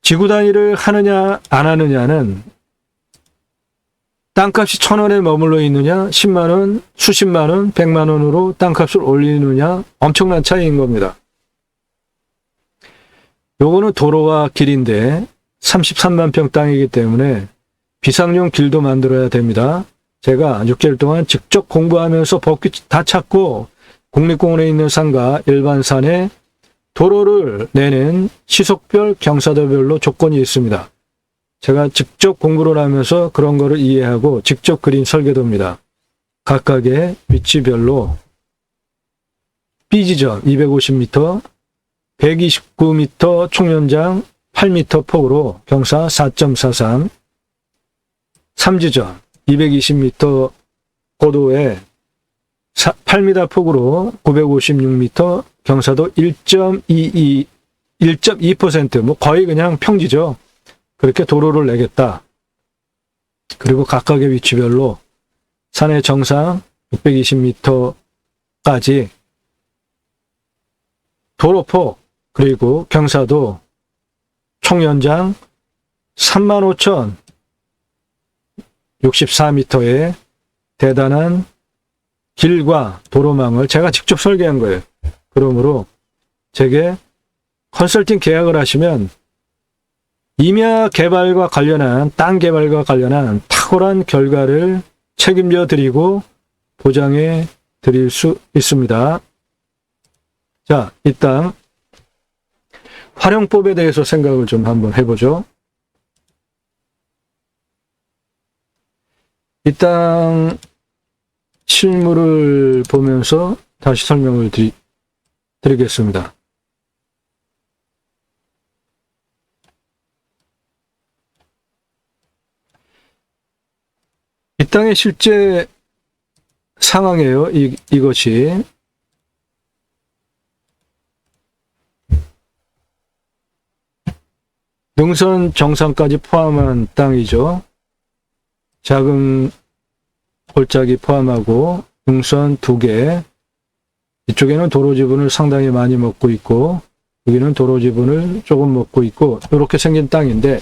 지구 단위를 하느냐 안 하느냐는 땅값이 1,000원에 머물러 있느냐, 10만 원, 수십만 원, 100만 원으로 땅값을 올리느냐 엄청난 차이인 겁니다. 요거는 도로와 길인데 33만 평 땅이기 때문에 비상용 길도 만들어야 됩니다. 제가 6개월 동안 직접 공부하면서 법규 다 찾고 국립공원에 있는 산과 일반 산에 도로를 내는 시속별, 경사도별로 조건이 있습니다. 제가 직접 공부를 하면서 그런 거를 이해하고 직접 그린 설계도입니다. 각각의 위치별로 B지점 250m, 129m 총연장 8m 폭으로 경사 4.43, 3지점 220m 고도에 8m 폭으로 956m, 경사도 1.2%, 뭐 거의 그냥 평지죠. 그렇게 도로를 내겠다. 그리고 각각의 위치별로 산의 정상 620m까지 도로폭 그리고 경사도 총연장 35,064m의 대단한 길과 도로망을 제가 직접 설계한 거예요. 그러므로 제게 컨설팅 계약을 하시면 임야 개발과 관련한 땅 개발과 관련한 탁월한 결과를 책임져 드리고 보장해 드릴 수 있습니다. 자, 이 땅 활용법에 대해서 생각을 좀 한번 해보죠. 이 땅 실물을 보면서 다시 설명을 드리겠습니다. 이 땅의 실제 상황이에요. 이것이. 능선 정상까지 포함한 땅이죠. 작은 골짜기 포함하고 능선 2개. 이쪽에는 도로 지분을 상당히 많이 먹고 있고 여기는 도로 지분을 조금 먹고 있고 이렇게 생긴 땅인데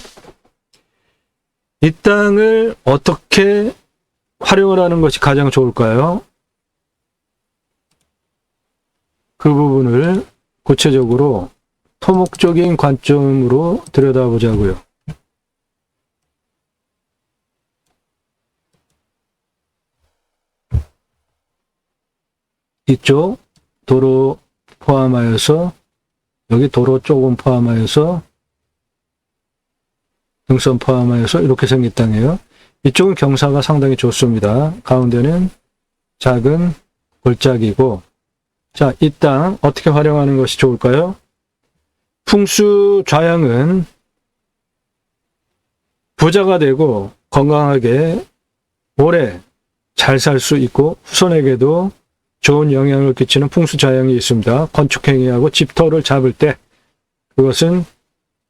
이 땅을 어떻게 활용을 하는 것이 가장 좋을까요? 그 부분을 구체적으로 토목적인 관점으로 들여다보자고요. 이쪽 도로 포함하여서 여기 도로 조금 포함하여서 능선 포함하여서 이렇게 생긴 땅이에요. 이쪽은 경사가 상당히 좋습니다. 가운데는 작은 골짜기고 자, 이 땅 어떻게 활용하는 것이 좋을까요? 풍수 좌양은 부자가 되고 건강하게 오래 잘 살 수 있고 후손에게도 좋은 영향을 끼치는 풍수 좌양이 있습니다. 건축행위하고 집터를 잡을 때 그것은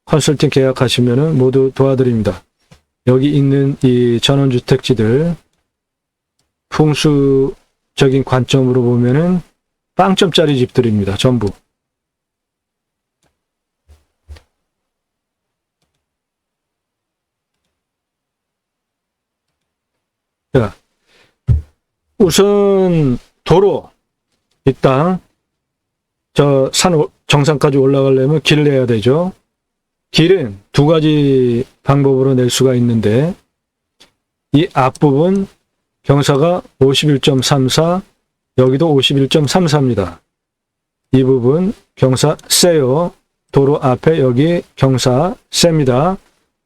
컨설팅 계약하시면 모두 도와드립니다. 여기 있는 이 전원주택지들 풍수적인 관점으로 보면은 빵점짜리 집들입니다. 전부. 자, 우선 도로, 이 땅, 저 산 정상까지 올라가려면 길을 내야 되죠. 길은 2가지 방법으로 낼 수가 있는데 이 앞부분 경사가 51.34, 여기도 51.34입니다. 이 부분 경사 세요. 도로 앞에 여기 경사 셉니다.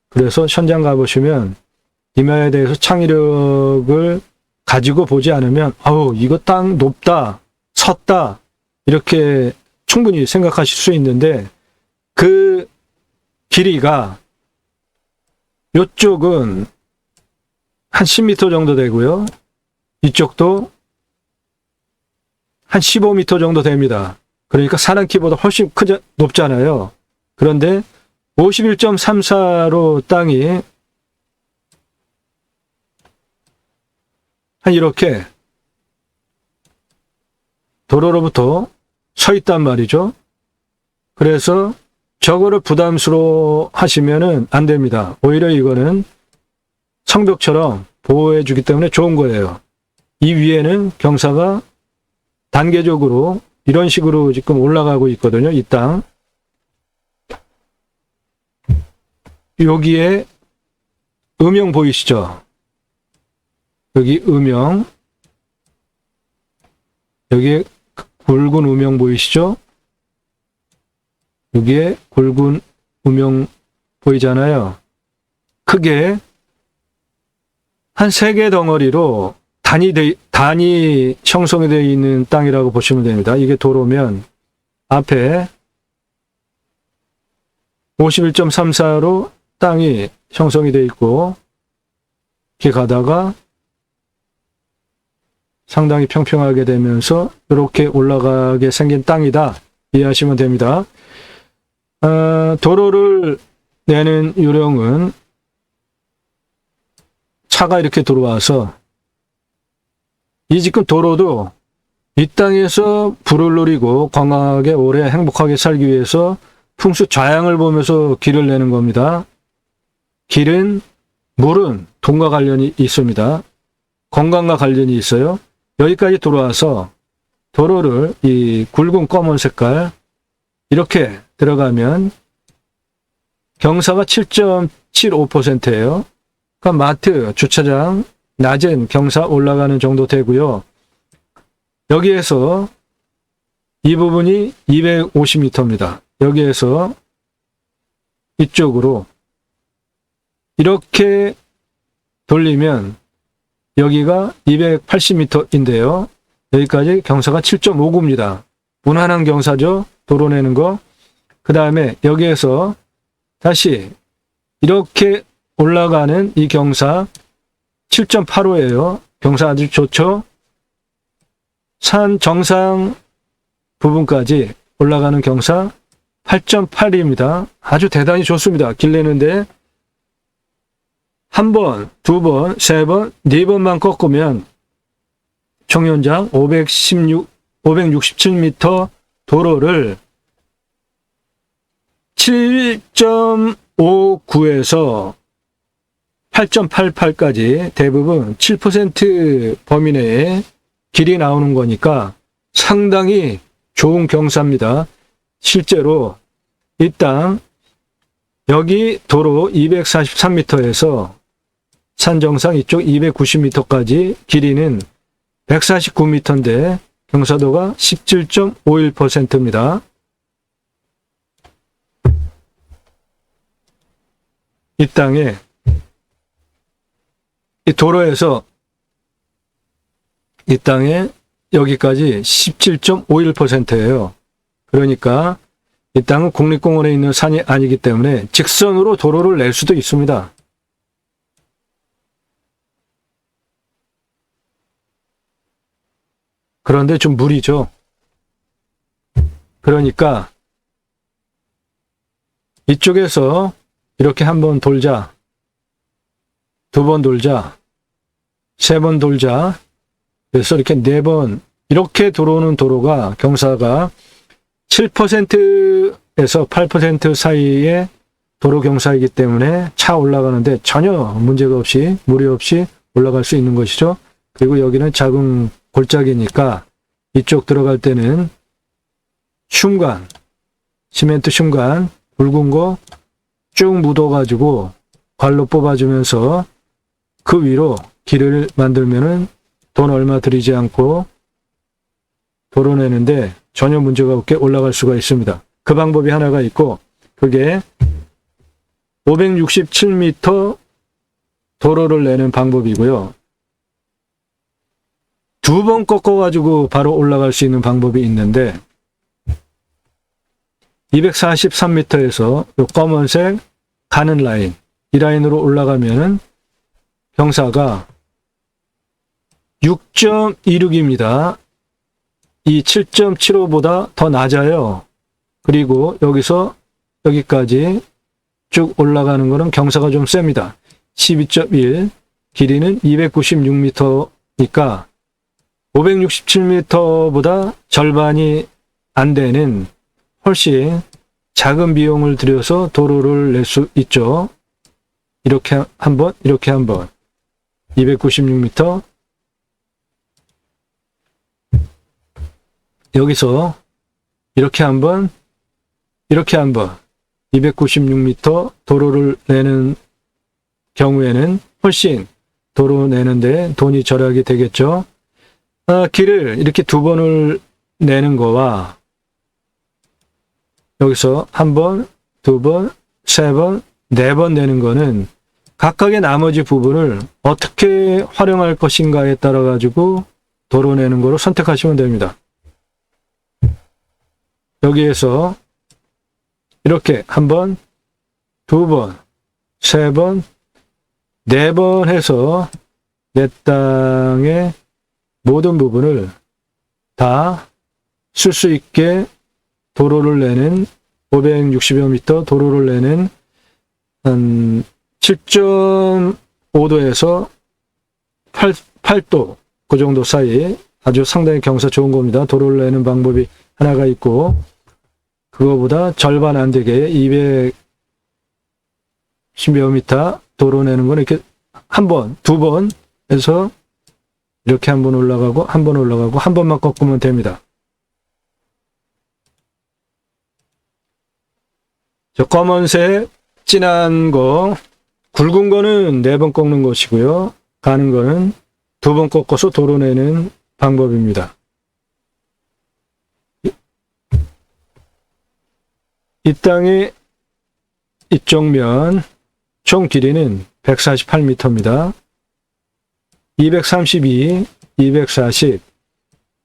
그래서 현장 가보시면 임야에 대해서 창의력을 가지고 보지 않으면 아우 이거 땅 높다, 섰다 이렇게 충분히 생각하실 수 있는데 그 길이가 이쪽은 한 10m 정도 되고요. 이쪽도 한 15m 정도 됩니다. 그러니까 산 한 키보다 훨씬 높잖아요. 그런데 51.34로 땅이 한 이렇게 도로로부터 서 있단 말이죠. 그래서 저거를 부담스러워 하시면은 안 됩니다. 오히려 이거는 성벽처럼 보호해 주기 때문에 좋은 거예요. 이 위에는 경사가 단계적으로 이런 식으로 지금 올라가고 있거든요. 이 땅. 여기에 음영 보이시죠? 여기 음영. 여기에 굵은 음영 보이시죠? 여기에 굵은 음영 보이잖아요. 크게 한 3개 덩어리로 단이 형성이 되어 있는 땅이라고 보시면 됩니다. 이게 도로면 앞에 51.34로 땅이 형성이 되어 있고 이렇게 가다가 상당히 평평하게 되면서 이렇게 올라가게 생긴 땅이다. 이해하시면 됩니다. 도로를 내는 요령은 차가 이렇게 들어와서 이 지금 도로도 이 땅에서 불을 누리고 건강하게 오래 행복하게 살기 위해서 풍수 좌향을 보면서 길을 내는 겁니다. 길은 물은 돈과 관련이 있습니다. 건강과 관련이 있어요. 여기까지 들어와서 도로를 이 굵은 검은 색깔 이렇게 들어가면 경사가 7.75%예요. 그러니까 마트, 주차장, 낮은 경사 올라가는 정도 되고요. 여기에서 이 부분이 250m입니다. 여기에서 이쪽으로 이렇게 돌리면 여기가 280m인데요. 여기까지 경사가 7.59입니다. 무난한 경사죠. 도로 내는 거. 그 다음에 여기에서 다시 이렇게 올라가는 이 경사 7.85예요. 경사 아주 좋죠. 산 정상 부분까지 올라가는 경사 8.8입니다. 아주 대단히 좋습니다. 길 내는데 한 번, 두 번, 세 번, 네 번만 꺾으면 총연장 567m 도로를 7.59에서 8.88까지 대부분 7% 범위 내에 길이 나오는 거니까 상당히 좋은 경사입니다. 실제로 이 땅 여기 도로 243m에서 산 정상 이쪽 290m까지 길이는 149m인데 경사도가 17.51%입니다. 이 땅에 이 도로에서 이 땅에 여기까지 17.51%예요. 그러니까 이 땅은 국립공원에 있는 산이 아니기 때문에 직선으로 도로를 낼 수도 있습니다. 그런데 좀 무리죠. 그러니까 이쪽에서 이렇게 한번 돌자, 두 번 돌자, 세 번 돌자, 그래서 이렇게 네 번 이렇게 들어오는 도로가 경사가 7%에서 8% 사이의 도로 경사이기 때문에 차 올라가는데 전혀 문제가 없이 무리 없이 올라갈 수 있는 것이죠. 그리고 여기는 작은 골짜기니까 이쪽 들어갈 때는 흉관, 시멘트 흉관 굵은 거 쭉 묻어가지고 발로 뽑아주면서 그 위로 길을 만들면은 돈 얼마 들이지 않고 도로 내는데 전혀 문제가 없게 올라갈 수가 있습니다. 그 방법이 하나가 있고 그게 567m 도로를 내는 방법이고요. 두 번 꺾어가지고 바로 올라갈 수 있는 방법이 있는데 243m에서 이 검은색 가는 라인, 이 라인으로 올라가면은 경사가 6.26입니다. 이 7.75보다 더 낮아요. 그리고 여기서 여기까지 쭉 올라가는 거는 경사가 좀 셉니다. 12.1, 길이는 296m니까 567m보다 절반이 안 되는 훨씬 작은 비용을 들여서 도로를 낼 수 있죠. 이렇게 한 번, 이렇게 한 번. 296m. 여기서 이렇게 한 번, 이렇게 한 번. 296m 도로를 내는 경우에는 훨씬 도로 내는데 돈이 절약이 되겠죠. 길을 이렇게 두 번을 내는 거와 여기서 한 번, 두 번, 세 번, 네 번 내는 거는 각각의 나머지 부분을 어떻게 활용할 것인가에 따라 가지고 도로 내는 거로 선택하시면 됩니다. 여기에서 이렇게 한 번, 두 번, 세 번, 네 번 해서 내 땅의 모든 부분을 다 쓸 수 있게 도로를 내는 560여 미터 도로를 내는 한 7.5도에서 8도 그 정도 사이 아주 상당히 경사 좋은 겁니다. 도로를 내는 방법이 하나가 있고 그거보다 절반 안 되게 210여 미터 도로 내는 건 이렇게 한 번, 두 번 해서 이렇게 한 번 올라가고 한 번 올라가고 한 번만 꺾으면 됩니다. 저 검은색 진한 거 굵은 거는 4번 꺾는 것이고요. 가는 거는 2번 꺾어서 도로 내는 방법입니다. 이 땅의 이쪽 면 총 길이는 148m입니다. 232, 240,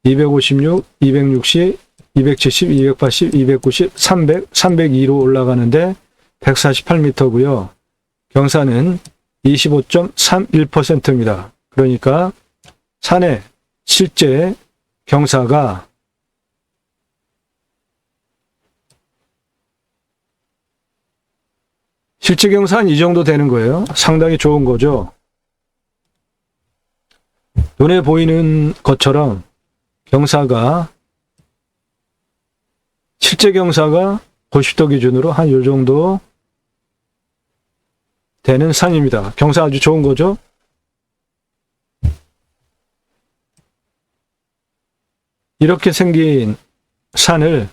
256, 260, 270, 280, 290, 300, 302로 올라가는데 148m고요. 경사는 25.31%입니다. 그러니까 산의 실제 경사가 실제 경사는 이 정도 되는 거예요. 상당히 좋은 거죠. 눈에 보이는 것처럼 경사가 실제 경사가 90도 기준으로 한 요 정도 되는 산입니다. 경사 아주 좋은 거죠. 이렇게 생긴 산을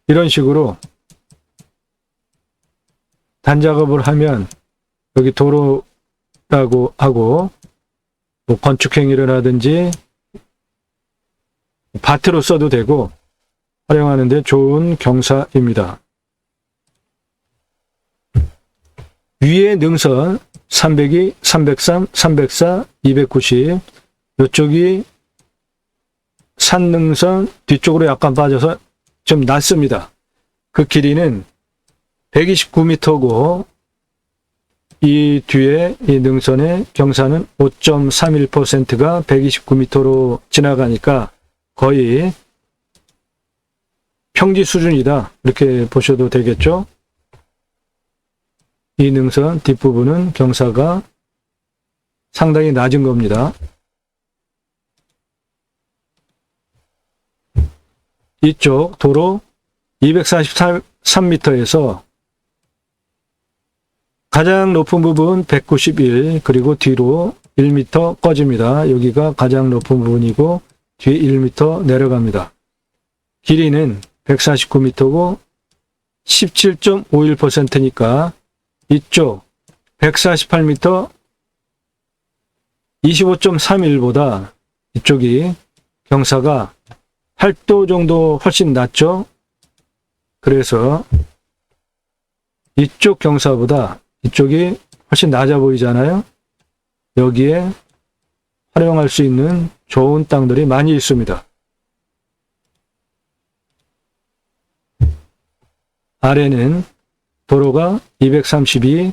이런 식으로 단작업을 하면 여기 도로라고 하고 뭐 건축행위를 하든지 밭으로 써도 되고 활용하는 데 좋은 경사입니다. 위에 능선 302, 303, 304, 290 이쪽이 산능선 뒤쪽으로 약간 빠져서 좀 낮습니다. 그 길이는 129m고 이 뒤에 이 능선의 경사는 5.31%가 129m로 지나가니까 거의 평지 수준이다. 이렇게 보셔도 되겠죠. 이 능선 뒷부분은 경사가 상당히 낮은 겁니다. 이쪽 도로 243m에서 가장 높은 부분 191 그리고 뒤로 1m 꺼집니다. 여기가 가장 높은 부분이고 뒤에 1m 내려갑니다. 길이는 149m고 17.51%니까 이쪽 148m 25.31보다 이쪽이 경사가 8도 정도 훨씬 낮죠. 그래서 이쪽 경사보다 이쪽이 훨씬 낮아 보이잖아요. 여기에 활용할 수 있는 좋은 땅들이 많이 있습니다. 아래는 도로가 232,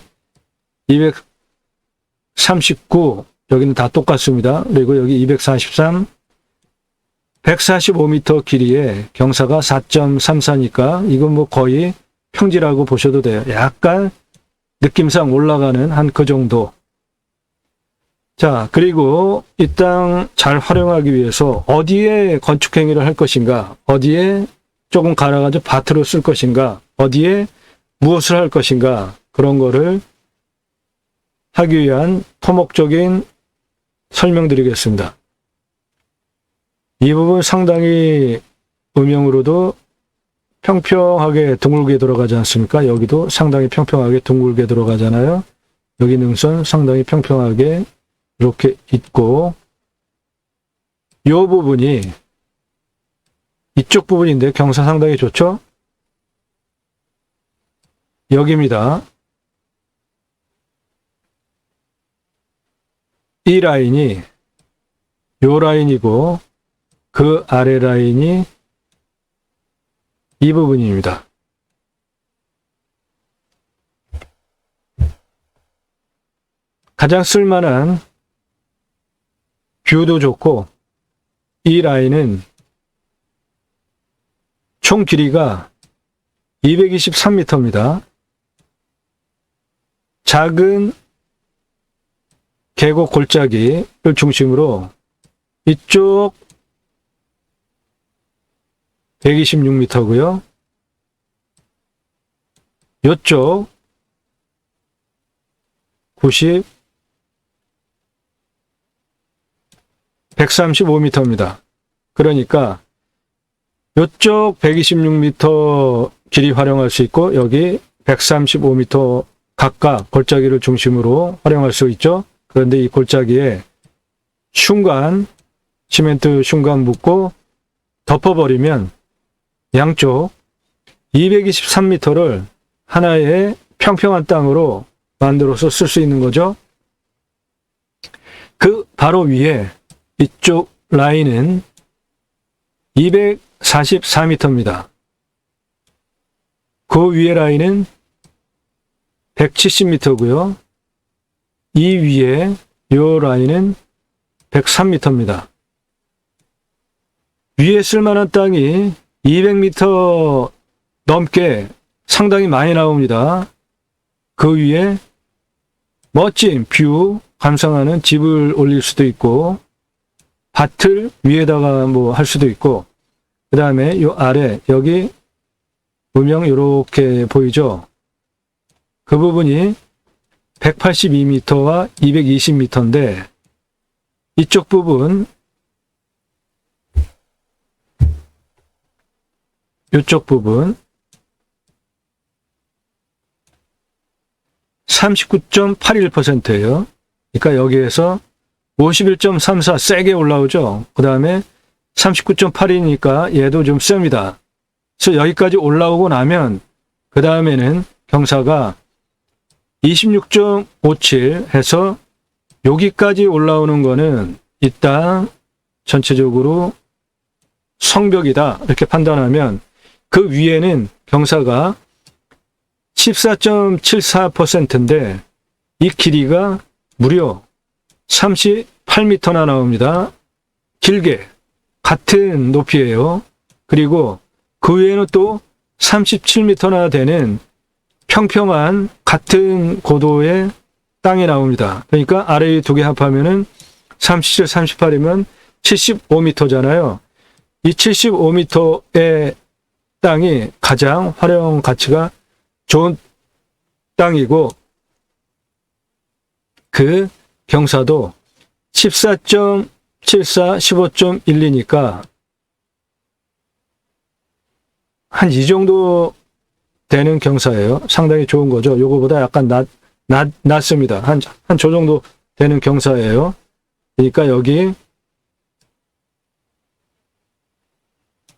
239 여기는 다 똑같습니다. 그리고 여기 243, 145m 길이에 경사가 4.34니까 이건 뭐 거의 평지라고 보셔도 돼요. 약간 느낌상 올라가는 한 그 정도. 자, 그리고 이 땅 잘 활용하기 위해서 어디에 건축행위를 할 것인가, 어디에 조금 갈아가지고 밭으로 쓸 것인가, 어디에 무엇을 할 것인가, 그런 거를 하기 위한 토목적인 설명드리겠습니다. 이 부분 상당히 음영으로도 평평하게 둥글게 들어가지 않습니까? 여기도 상당히 평평하게 둥글게 들어가잖아요. 여기 능선 상당히 평평하게 이렇게 있고, 이 부분이 이쪽 부분인데 경사 상당히 좋죠? 여기입니다. 이 라인이 요 라인이고 그 아래 라인이 이 부분입니다. 가장 쓸만한 뷰도 좋고, 이 라인은 총 길이가 223m입니다. 작은 계곡 골짜기를 중심으로 이쪽 126m고요. 이쪽 135m입니다. 그러니까 이쪽 126m 길이 활용할 수 있고 여기 135m 각각 골짜기를 중심으로 활용할 수 있죠. 그런데 이 골짜기에 흉관, 시멘트 흉관 묻고 덮어버리면 양쪽 223m를 하나의 평평한 땅으로 만들어서 쓸 수 있는 거죠. 그 바로 위에 이쪽 라인은 244m입니다. 그 위에 라인은 170m고요. 이 위에 이 라인은 103m입니다. 위에 쓸만한 땅이 200m 넘게 상당히 많이 나옵니다. 그 위에 멋진 뷰 감상하는 집을 올릴 수도 있고, 밭을 위에다가 뭐 할 수도 있고, 그 다음에 요 아래 여기 음영 이렇게 보이죠? 그 부분이 182m와 220m인데 이쪽 부분, 이쪽 부분 39.81%예요. 그러니까 여기에서 51.34 세게 올라오죠. 그 다음에 39.8이니까 얘도 좀 셉니다. 그래서 여기까지 올라오고 나면 그 다음에는 경사가 26.57 해서 여기까지 올라오는 거는 이 땅 전체적으로 성벽이다 이렇게 판단하면, 그 위에는 경사가 14.74%인데 이 길이가 무려 38m나 나옵니다. 길게 같은 높이예요. 그리고 그 위에는 또 37m나 되는 평평한 같은 고도의 땅이 나옵니다. 그러니까 아래 위 두 개 합하면은 37, 38이면 75m잖아요. 이 75m의 땅이 가장 활용 가치가 좋은 땅이고, 그 경사도 14.74, 15.12니까 한 이 정도 되는 경사예요. 상당히 좋은 거죠. 요거보다 약간 낮습니다. 한 저 정도 되는 경사예요. 그러니까 여기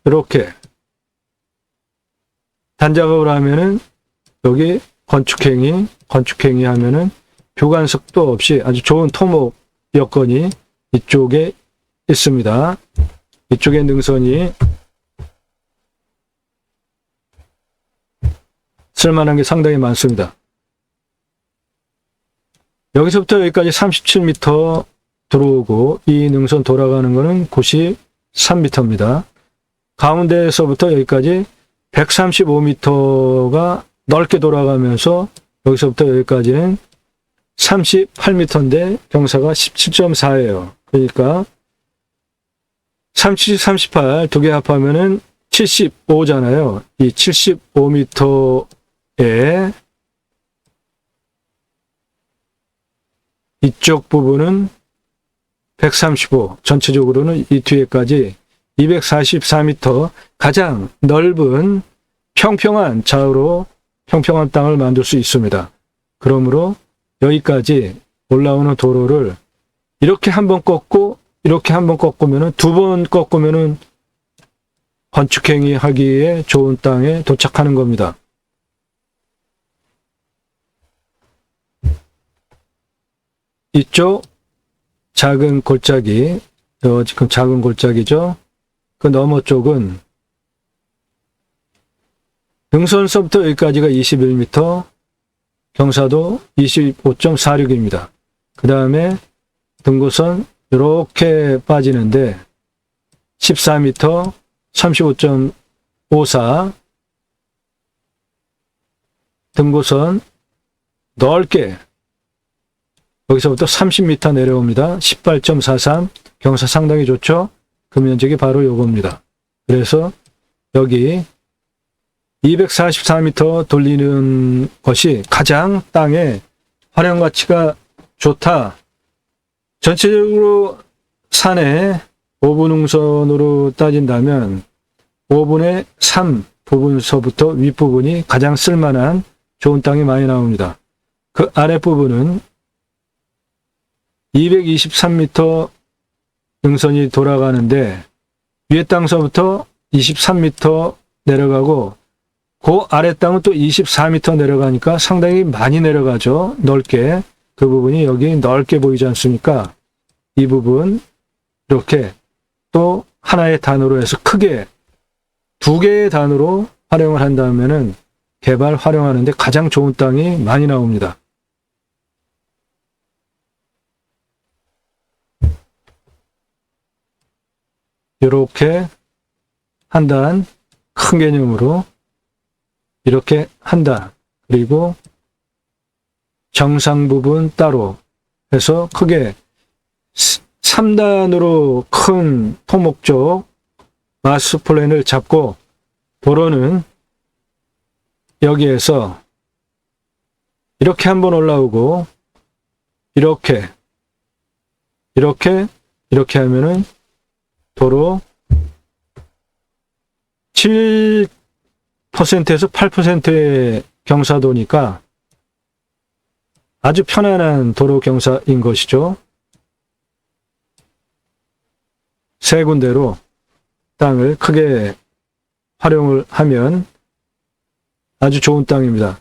이렇게 단작업을 하면은 여기 건축행위 하면은 교관석도 없이 아주 좋은 토목 여건이 이쪽에 있습니다. 이쪽에 능선이 쓸만한 게 상당히 많습니다. 여기서부터 여기까지 37m 들어오고, 이 능선 돌아가는 거는 133m입니다. 가운데에서부터 여기까지 135m가 넓게 돌아가면서 여기서부터 여기까지는 38m인데 경사가 17.4예요. 그러니까 37, 38 두 개 합하면은 75잖아요. 이 75m에 이쪽 부분은 135, 전체적으로는 이 뒤에까지 244m 가장 넓은 평평한 좌우로 평평한 땅을 만들 수 있습니다. 그러므로 여기까지 올라오는 도로를 이렇게 한번 꺾고 이렇게 한번 꺾으면은 두 번 꺾으면은 건축행위 하기에 좋은 땅에 도착하는 겁니다. 이쪽 작은 골짜기, 지금 작은 골짜기죠. 그 너머 쪽은 등선서부터 여기까지가 21m, 경사도 25.46입니다. 그 다음에 등고선 이렇게 빠지는데 14m, 35.54 등고선 넓게 여기서부터 30m 내려옵니다. 18.43 경사 상당히 좋죠. 그 면적이 바로 요겁니다. 그래서 여기 244m 돌리는 것이 가장 땅의 활용 가치가 좋다. 전체적으로 산에 5분 응선으로 따진다면 5분의 3 부분서부터 윗부분이 가장 쓸만한 좋은 땅이 많이 나옵니다. 그 아랫부분은 223m 능선이 돌아가는데 위에 땅서부터 23m 내려가고 그 아래 땅은 또 24m 내려가니까 상당히 많이 내려가죠. 넓게. 그 부분이 여기 넓게 보이지 않습니까? 이 부분 이렇게 또 하나의 단으로 해서 크게 두 개의 단으로 활용을 한다면은 개발 활용하는데 가장 좋은 땅이 많이 나옵니다. 이렇게 한 단, 큰 개념으로 이렇게 한 단, 그리고 정상 부분 따로 해서 크게 3단으로 큰 토목 쪽 마스 플랜을 잡고 도로는 여기에서 이렇게 한번 올라오고 이렇게 하면은 도로 7%에서 8%의 경사도니까 아주 편안한 도로 경사인 것이죠. 세 군데로 땅을 크게 활용을 하면 아주 좋은 땅입니다.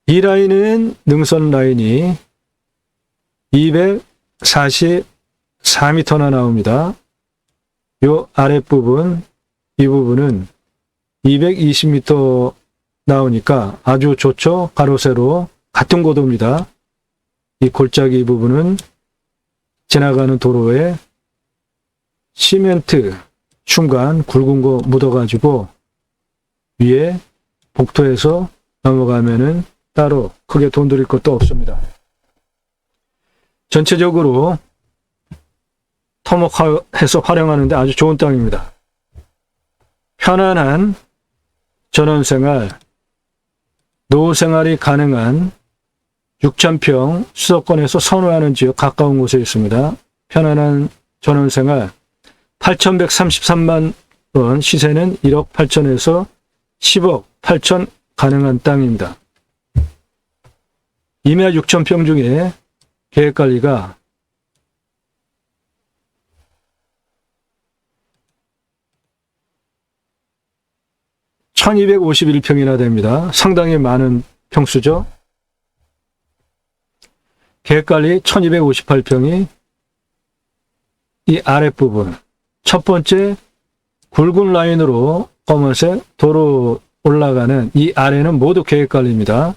이 라인은 능선 라인이 244m나 나옵니다. 요 아랫부분, 이 부분은 220m 나오니까 아주 좋죠. 가로 세로 같은 고도입니다. 이 골짜기 부분은 지나가는 도로에 시멘트 흉관 굵은 거 묻어가지고 위에 복토에서 넘어가면은 따로 크게 돈 들일 것도 없습니다. 전체적으로 토목해서 활용하는데 아주 좋은 땅입니다. 편안한 전원생활, 노후생활이 가능한 6,000평 수도권에서 선호하는 지역 가까운 곳에 있습니다. 편안한 전원생활 8,133만 원, 시세는 1억 8천에서 10억 8천 가능한 땅입니다. 임야 6,000평 중에 계획관리가 1,251평이나 됩니다. 상당히 많은 평수죠. 계획관리 1,258평이 이 아랫부분 첫 번째 굵은 라인으로 검은색 도로 올라가는 이 아래는 모두 계획관리입니다.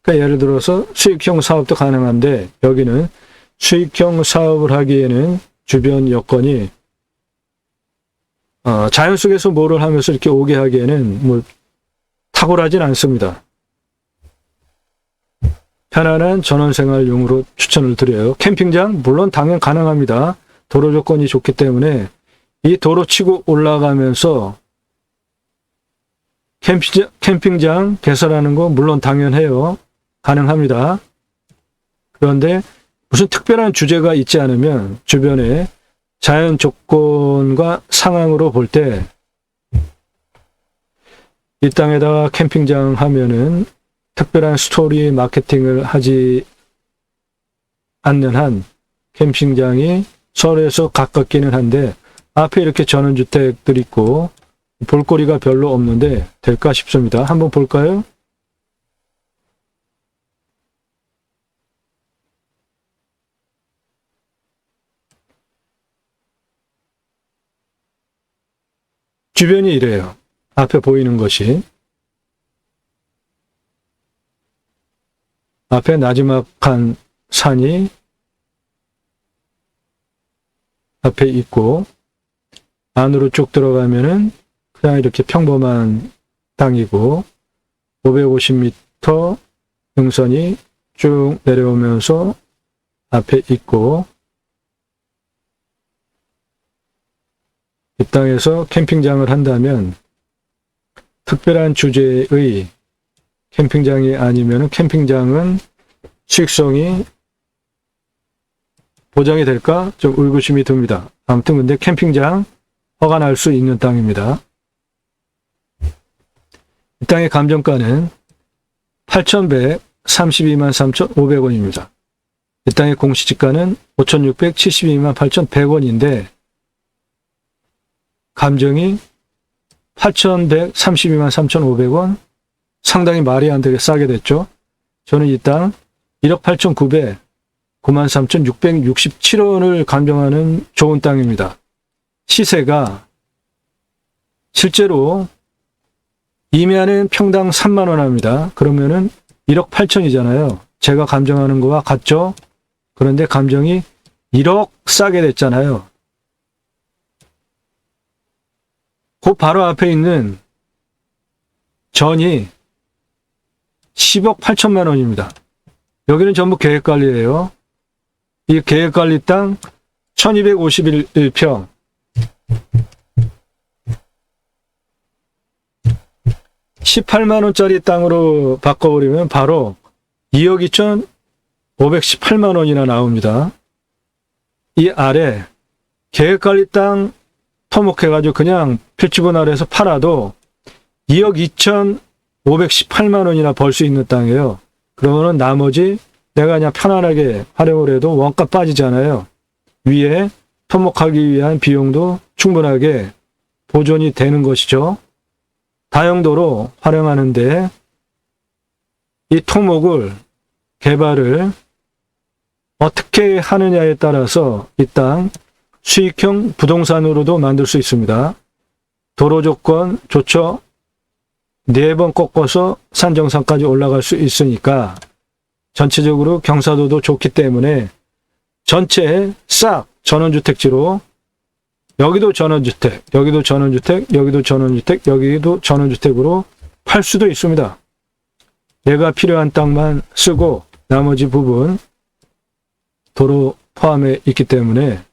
그러니까 예를 들어서 수익형 사업도 가능한데 여기는 수익형 사업을 하기에는 주변 여건이 자연 속에서 뭐를 하면서 이렇게 오게 하기에는 뭐 탁월하진 않습니다. 편안한 전원생활용으로 추천을 드려요. 캠핑장 물론 당연 가능합니다. 도로 조건이 좋기 때문에 이 도로 치고 올라가면서 캠핑장 개설하는 거 물론 당연해요. 가능합니다. 그런데 무슨 특별한 주제가 있지 않으면 주변에 자연 조건과 상황으로 볼 때 이 땅에다가 캠핑장 하면은 특별한 스토리 마케팅을 하지 않는 한 캠핑장이 서로에서 가깝기는 한데 앞에 이렇게 전원주택들 있고 볼거리가 별로 없는데 될까 싶습니다. 한번 볼까요? 주변이 이래요. 앞에 보이는 것이. 앞에 나지막한 산이 앞에 있고 안으로 쭉 들어가면은 그냥 이렇게 평범한 땅이고 550m 능선이 쭉 내려오면서 앞에 있고 이 땅에서 캠핑장을 한다면 특별한 주제의 캠핑장이 아니면 캠핑장은 수익성이 보장이 될까? 좀 의구심이 듭니다. 아무튼 근데 캠핑장 허가 날 수 있는 땅입니다. 이 땅의 감정가는 8,132만 3,500원입니다. 이 땅의 공시지가는 5,672만 8,100원인데 감정이 8,132만 3,500원 상당히 말이 안 되게 싸게 됐죠. 저는 이 땅 1억 8,900 93,667원을 감정하는 좋은 땅입니다. 시세가 실제로 임야는 평당 3만 원 합니다. 그러면은 1억 8천이잖아요. 제가 감정하는 거와 같죠? 그런데 감정이 1억 싸게 됐잖아요. 그 바로 앞에 있는 전이 10억 8천만 원입니다. 여기는 전부 계획관리예요. 이 계획관리 땅 1251평 18만 원짜리 땅으로 바꿔버리면 바로 2억 2,518만 원이나 나옵니다. 이 아래 계획관리 땅 토목해가지고 그냥 필지분 아래에서 팔아도 2억 2,518만 원이나 벌 수 있는 땅이에요. 그러면은 나머지 내가 그냥 편안하게 활용을 해도 원가 빠지잖아요. 위에 토목하기 위한 비용도 충분하게 보존이 되는 것이죠. 다용도로 활용하는데 이 토목을 개발을 어떻게 하느냐에 따라서 이 땅 수익형 부동산으로도 만들 수 있습니다. 도로 조건 좋죠. 4번 꺾어서 산 정상까지 올라갈 수 있으니까 전체적으로 경사도도 좋기 때문에 전체 싹 전원주택지로 여기도 전원주택, 여기도 전원주택, 여기도 전원주택, 여기도 전원주택으로 팔 수도 있습니다. 내가 필요한 땅만 쓰고 나머지 부분 도로 포함해 있기 때문에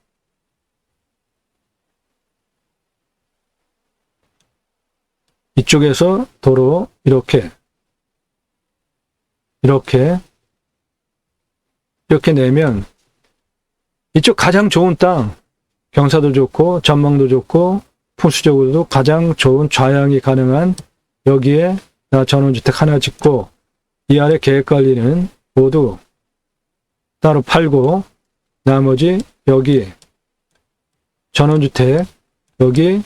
이쪽에서 도로 이렇게 내면 이쪽 가장 좋은 땅 경사도 좋고 전망도 좋고 풍수적으로도 가장 좋은 좌향이 가능한 여기에 나 전원주택 하나 짓고 이 아래 계획관리는 모두 따로 팔고 나머지 여기 전원주택 여기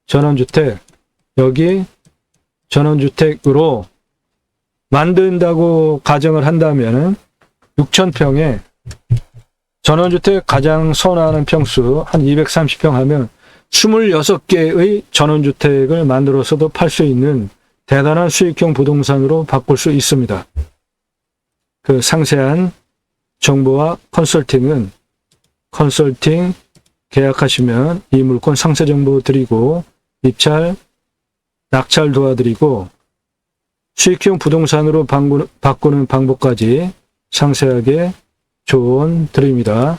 전원주택 여기 전원주택으로 만든다고 가정을 한다면 6,000평에 전원주택 가장 선호하는 평수 한 230평 하면 26개의 전원주택을 만들어서도 팔 수 있는 대단한 수익형 부동산으로 바꿀 수 있습니다. 그 상세한 정보와 컨설팅은 컨설팅 계약하시면 이 물건 상세 정보 드리고 입찰, 낙찰 도와드리고 수익형 부동산으로 바꾸는 방법까지 상세하게 조언 드립니다.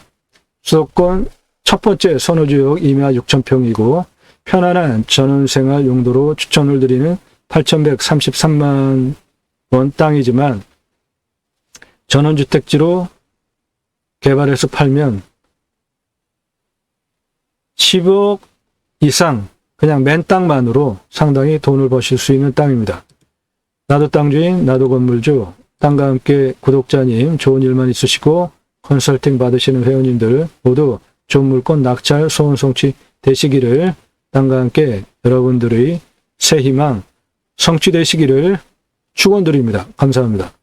수도권 첫 번째 선호지역 임야 6,000평이고 편안한 전원생활 용도로 추천을 드리는 8,133만 원 땅이지만 전원주택지로 개발해서 팔면 10억 이상 그냥 맨 땅만으로 상당히 돈을 버실 수 있는 땅입니다. 나도 땅주인, 나도 건물주, 땅과 함께 구독자님 좋은 일만 있으시고 컨설팅 받으시는 회원님들 모두 좋은 물건 낙찰 소원 성취 되시기를 땅과 함께 여러분들의 새 희망 성취되시기를 축원드립니다. 감사합니다.